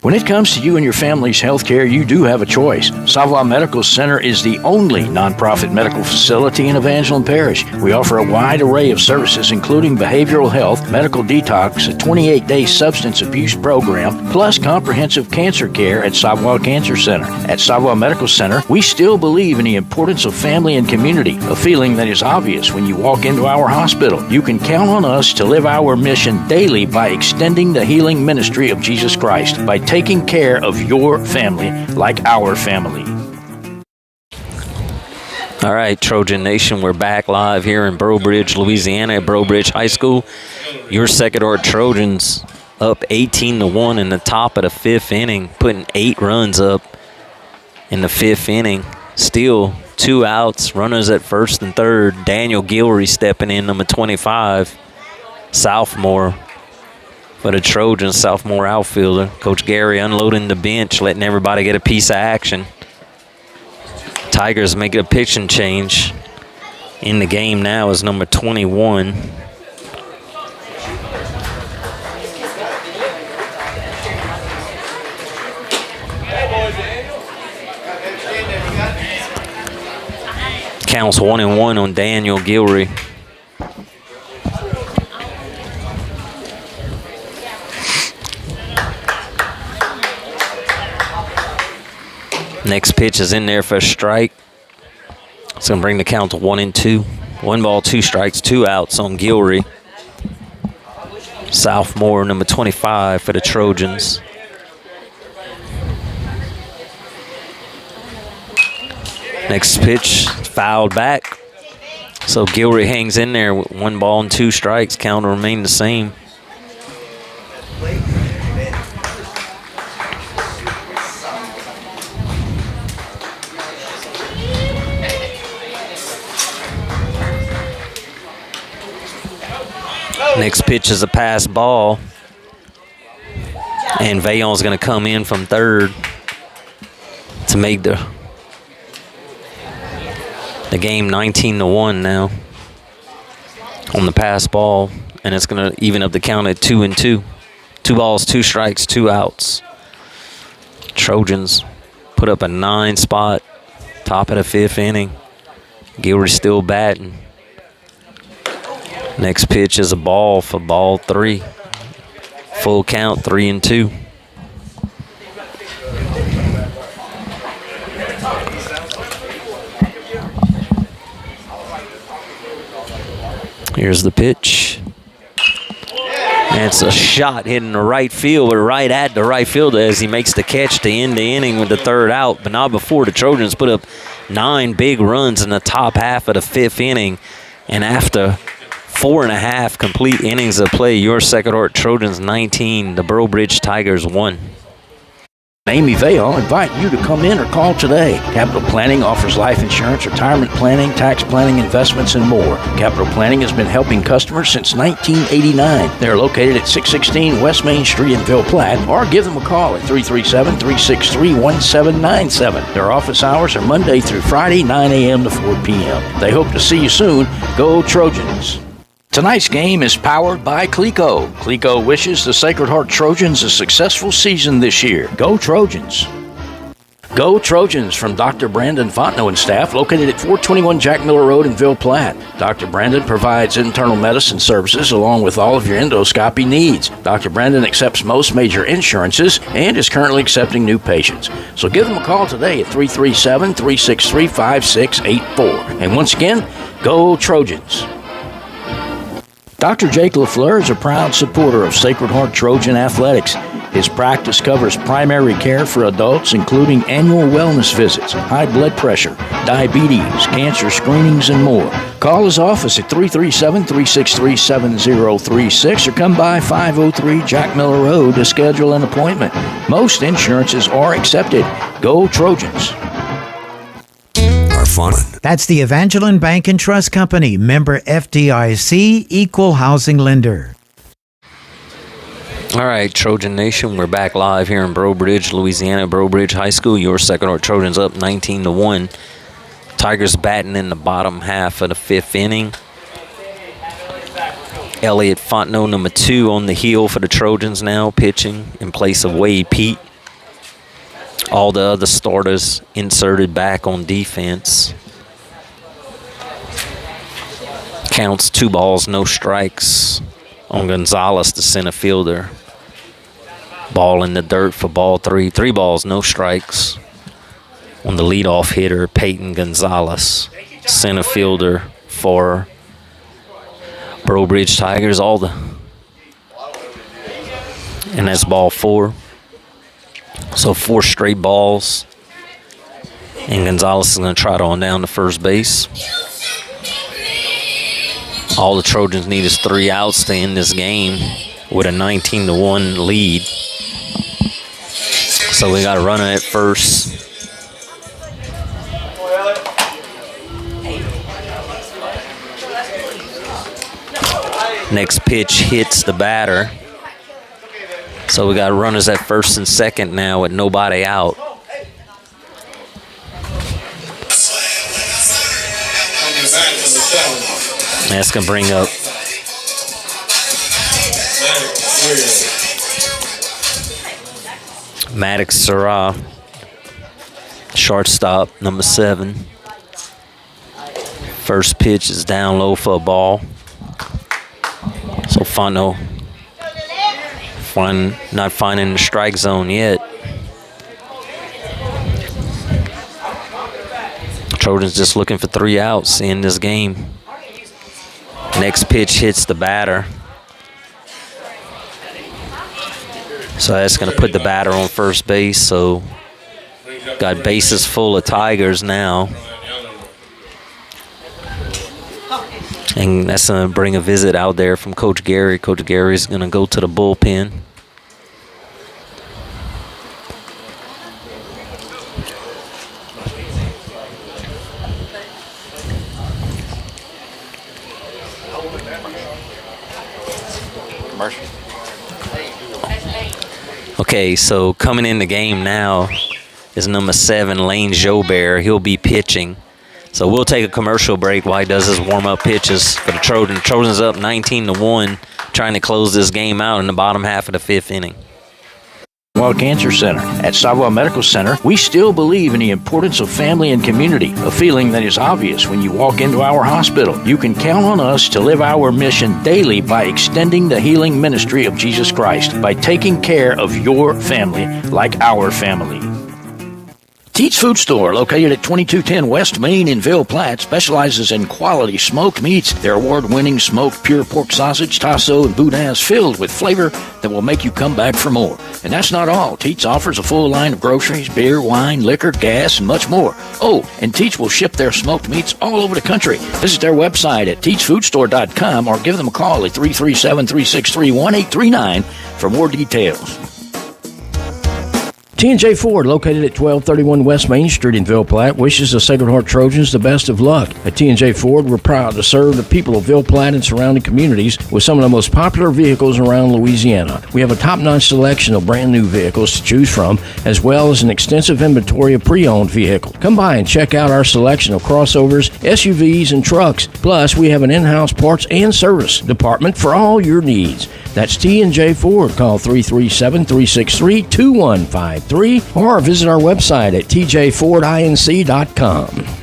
When it comes to you and your family's health care, you do have a choice. Savoy Medical Center is the only nonprofit medical facility in Evangeline Parish. We offer a wide array of services, including behavioral health, medical detox, a 28-day substance abuse program, plus comprehensive cancer care at Savoy Cancer Center. At Savoy Medical Center, we still believe in the importance of family and community, a feeling that is obvious when you walk into our hospital. You can count on us to live our mission daily by extending the healing ministry of Jesus Christ, by taking care of your family like our family. All right, Trojan Nation, we're back live here in Breaux Bridge, Louisiana at Breaux Bridge High School. Your Sacred Heart Trojans up 18-1 in the top of the 5th inning, putting 8 runs up in the 5th inning. Still 2 outs, runners at first and third. Daniel Gilroy stepping in, number 25, sophomore. For the Trojans, sophomore outfielder. Coach Gary unloading the bench, letting everybody get a piece of action. Tigers make a pitching change. In the game now is number 21. Counts 1-1 on Daniel Gilroy. Next pitch is in there for a strike. It's going to bring the count to 1-2. 1 ball, 2 strikes, 2 outs on Gilroy. Sophomore, number 25 for the Trojans. Next pitch, fouled back. So Gilroy hangs in there with 1 ball and 2 strikes. Count will remain the same. Next pitch is a pass ball. And Vayon's going to come in from third to make the game 19-1 now on the pass ball. And it's going to even up the count at 2-2. 2 balls, 2 strikes, 2 outs. Trojans put up a 9 spot, top of the 5th inning. Gilroy still batting. Next pitch is a ball for ball 3. Full count, 3-2. Here's the pitch. And it's a shot hitting the right field, or right at the right fielder as he makes the catch to end the inning with the 3rd out. But not before the Trojans put up 9 big runs in the top half of the 5th inning. And after 4.5 complete innings of play, your Sacred Heart Trojans 19, the Brobridge Tigers 1. Amy Vail invite you to come in or call today. Capital Planning offers life insurance, retirement planning, tax planning, investments, and more. Capital Planning has been helping customers since 1989. They're located at 616 West Main Street in Ville Platte, or give them a call at 337-363-1797. Their office hours are Monday through Friday, 9 a.m. to 4 p.m. They hope to see you soon. Go Trojans! Tonight's game is powered by Clico. Clico wishes the Sacred Heart Trojans a successful season this year. Go Trojans! Go Trojans from Dr. Brandon Fontenot and staff, located at 421 Jack Miller Road in Ville Platte. Dr. Brandon provides internal medicine services along with all of your endoscopy needs. Dr. Brandon accepts most major insurances and is currently accepting new patients. So give them a call today at 337-363-5684. And once again, go Trojans. Dr. Jake LaFleur is a proud supporter of Sacred Heart Trojan Athletics. His practice covers primary care for adults, including annual wellness visits, high blood pressure, diabetes, cancer screenings, and more. Call his office at 337-363-7036 or come by 503 Jack Miller Road to schedule an appointment. Most insurances are accepted. Go Trojans. Fun. That's the Evangeline Bank and Trust Company, member FDIC, equal housing lender. All right, Trojan Nation, we're back live here in Breaux Bridge, Louisiana. Breaux Bridge High School, your Second Heart Trojans up 19-1. Tigers batting in the bottom half of the fifth inning. Elliot Fontenot, number 2, on the hill for the Trojans now, pitching in place of Wade Pete. All the other starters inserted back on defense. Counts 2 balls, no strikes on Gonzalez, the center fielder. Ball in the dirt for ball 3. 3 balls, no strikes on the leadoff hitter, Peyton Gonzalez, center fielder for Breaux Bridge Tigers. And that's ball 4. So 4 straight balls. And Gonzalez is going to trot on down to first base. All the Trojans need is 3 outs to end this game with a 19-1 lead. So we got a runner at first. Next pitch hits the batter. So we got runners at first and second now with nobody out. That's going to bring up Maddox Sarah, shortstop, number 7. First pitch is down low for a ball. So Fontenot not finding the strike zone yet. Trojans just looking for 3 outs in this game. Next pitch hits the batter. So that's going to put the batter on first base. So got bases full of Tigers now. And that's going to bring a visit out there from Coach Gary. Coach Gary's going to go to the bullpen. Okay, so coming in the game now is number 7, Lane Jobert. He'll be pitching. So we'll take a commercial break while he does his warm-up pitches for the Trojans. Trojans up 19-1, trying to close this game out in the bottom half of the 5th inning. Savoy Cancer Center. At Savoy Medical Center, we still believe in the importance of family and community, a feeling that is obvious when you walk into our hospital. You can count on us to live our mission daily by extending the healing ministry of Jesus Christ, by taking care of your family like our family. Teats Food Store, located at 2210 West Main in Ville Platte, specializes in quality smoked meats. Their award-winning smoked pure pork sausage, tasso, and boudin is filled with flavor that will make you come back for more. And that's not all. Teats offers a full line of groceries, beer, wine, liquor, gas, and much more. Oh, and Teats will ship their smoked meats all over the country. Visit their website at teatsfoodstore.com or give them a call at 337-363-1839 for more details. T&J Ford, located at 1231 West Main Street in Ville Platte, wishes the Sacred Heart Trojans the best of luck. At T&J Ford, we're proud to serve the people of Ville Platte and surrounding communities with some of the most popular vehicles around Louisiana. We have a top-notch selection of brand-new vehicles to choose from, as well as an extensive inventory of pre-owned vehicles. Come by and check out our selection of crossovers, SUVs, and trucks. Plus, we have an in-house parts and service department for all your needs. That's T&J Ford. Call 337-363-2153. 603 or visit our website at tjfordinc.com.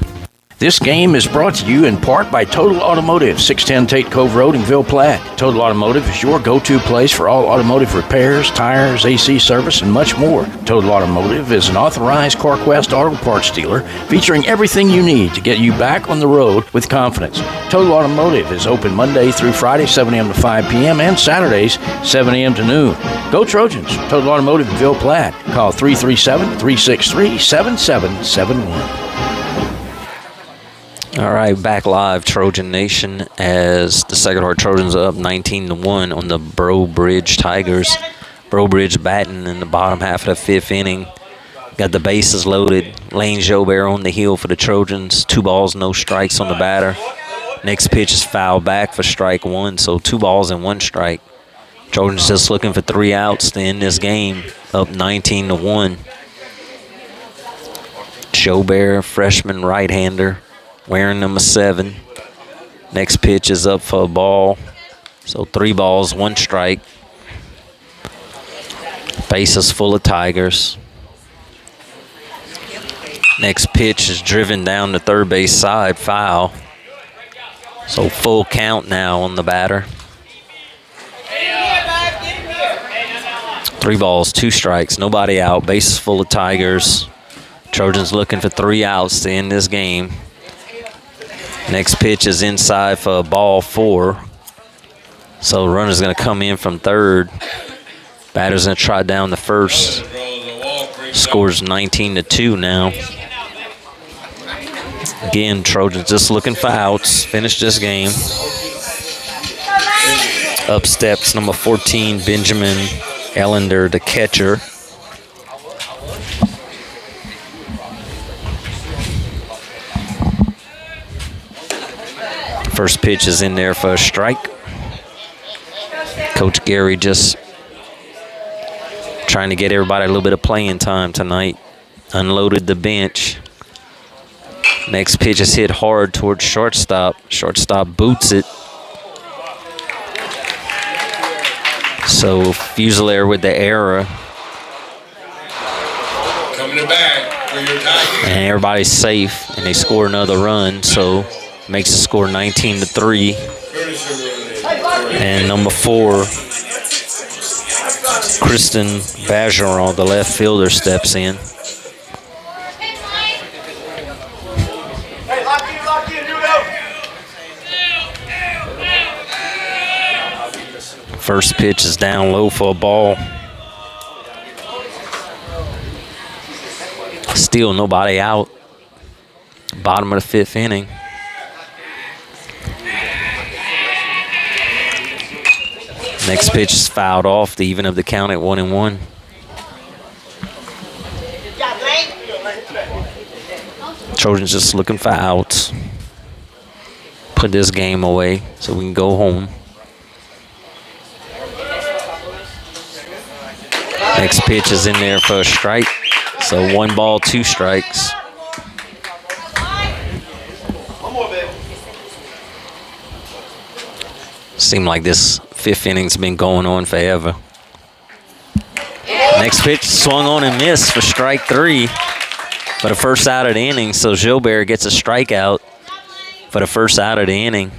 This game is brought to you in part by Total Automotive, 610 Tate Cove Road in Ville Platte. Total Automotive is your go-to place for all automotive repairs, tires, AC service, and much more. Total Automotive is an authorized CarQuest auto parts dealer featuring everything you need to get you back on the road with confidence. Total Automotive is open Monday through Friday, 7 a.m. to 5 p.m. and Saturdays, 7 a.m. to noon. Go Trojans! Total Automotive in Ville Platte. Call 337-363-7771. All right, back live, Trojan Nation, as the Sacred Heart Trojans are up 19-1 on the Breaux Bridge Tigers. Breaux Bridge batting in the bottom half of the fifth inning. Got the bases loaded. Lane Jobert on the hill for the Trojans. 2 balls, no strikes on the batter. Next pitch is foul back for strike 1, so 2 balls and 1 strike. Trojans just looking for 3 outs to end this game, up 19-1. Jobert, freshman right-hander, wearing number 7. Next pitch is up for a ball. So 3 balls, 1 strike. Bases full of Tigers. Next pitch is driven down the third base side, foul. So full count now on the batter. 3 balls, 2 strikes, nobody out. Bases full of Tigers. Trojans looking for 3 outs to end this game. Next pitch is inside for a ball 4. So runner's going to come in from third. Batter's going to try down the first. Scores 19-2 now. Again, Trojans just looking for outs. Finish this game. Up steps number 14, Benjamin Ellender, the catcher. First pitch is in there for a strike. Coach Gary just trying to get everybody a little bit of playing time tonight. Unloaded the bench. Next pitch is hit hard towards shortstop. Shortstop boots it. So Fusilier with the error. Coming back for your Tigers. And everybody's safe, and they score another run. So makes the score 19-3. And number 4, Kristen Bajeron, the left fielder, steps in. First pitch is down low for a ball. Still nobody out. Bottom of the 5th inning. Next pitch is fouled off to even up the count at 1-1. Trojans just looking for outs. Put this game away so we can go home. Next pitch is in there for a strike. So 1 ball, 2 strikes. Seemed like this 5th inning's been going on forever. Next pitch swung on and missed for strike 3 for the first out of the inning. So Jobert gets a strikeout for the first out of the inning.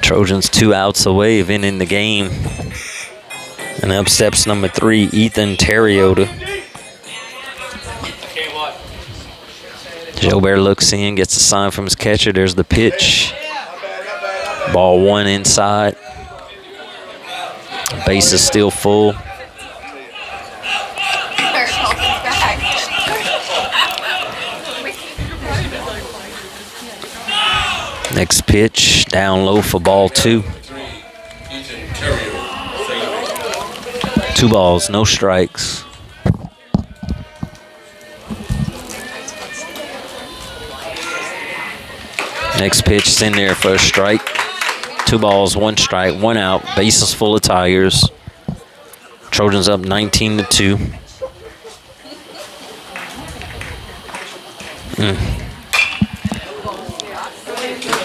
Trojans 2 outs away of ending the game. And up steps number 3, Ethan Terriota. Jobert looks in, gets a sign from his catcher. There's the pitch. Ball 1 inside. Base is still full. Next pitch, down low for ball 2. 2 balls, no strikes. Next pitch is in there for a strike. 2 balls, 1 strike, 1 out. Bases full of Tigers. Trojans up 19-2.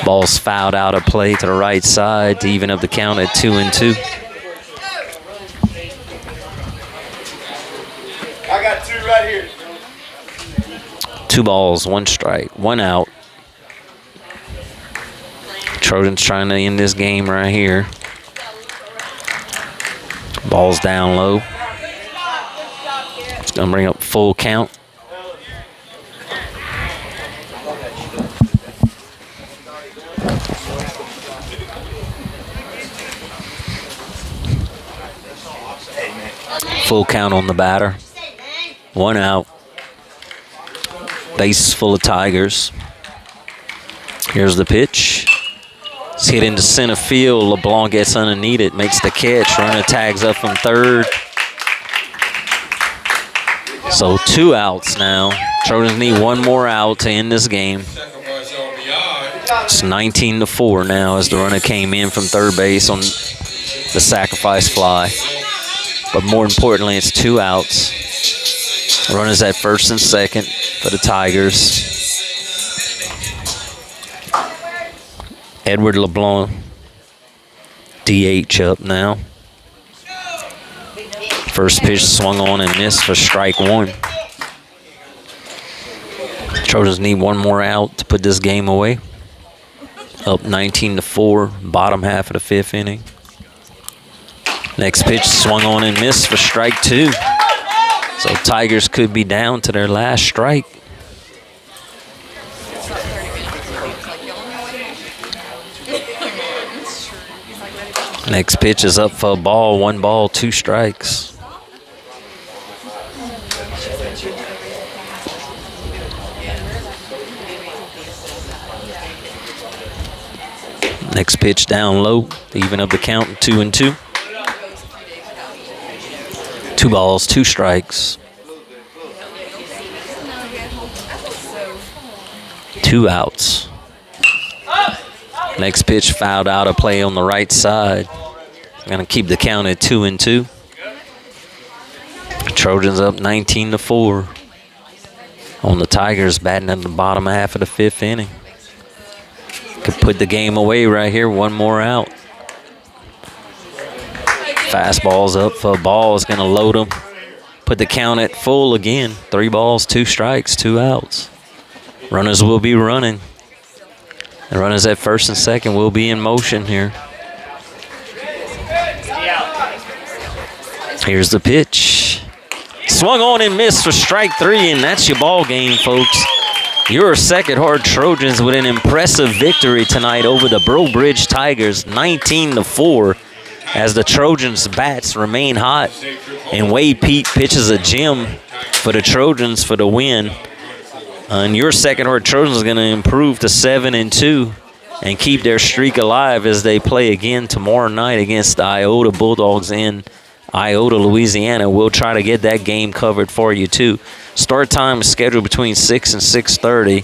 Ball's fouled out of play to the right side to even up the count at 2-2. I got right here. 2 balls, 1 strike, 1 out. Trojans trying to end this game right here. Ball's down low. It's going to bring up full count. Full count on the batter. 1 out. Base full of Tigers. Here's the pitch. It's hit into center field. LeBlanc gets underneath it, makes the catch. Runner tags up from third. So 2 outs now. Trojans need 1 more out to end this game. It's 19-4 now as the runner came in from third base on the sacrifice fly. But more importantly, it's 2 outs. Runners at first and second for the Tigers. Edward LeBlanc, DH up now. First pitch swung on and missed for strike 1. Trojans need 1 more out to put this game away. Up 19-4, bottom half of the 5th inning. Next pitch swung on and missed for strike 2. So Tigers could be down to their last strike. Next pitch is up for a ball. 1 ball, 2 strikes. Next pitch down low to even up the count, 2-2. 2 balls, 2 strikes. 2 outs. Next pitch fouled out, a play on the right side. Going to keep the count at 2-2. Trojans up 19-4 on the Tigers, batting at the bottom half of the 5th inning. Could put the game away right here. 1 more out. Fastball's up for a ball. It's going to load them. Put the count at full again. 3 balls, 2 strikes, 2 outs. Runners will be running. The runners at first and second will be in motion here. Here's the pitch. Swung on and missed for strike 3, and that's your ball game, folks. Your Sacred Heart Trojans with an impressive victory tonight over the Breaux Bridge Tigers, 19-4, as the Trojans' bats remain hot. And Wade Pete pitches a gem for the Trojans for the win. And your Sacred Heart Trojans are going to improve to 7-2 and keep their streak alive as they play again tomorrow night against the Iota Bulldogs in Iota, Louisiana. We'll try to get that game covered for you too. Start time is scheduled between 6 and 6:30,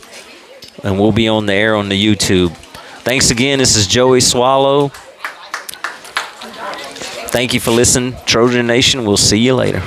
and we'll be on the air on the YouTube. Thanks again. This is Joey Swallow. Thank you for listening, Trojan Nation. We'll see you later.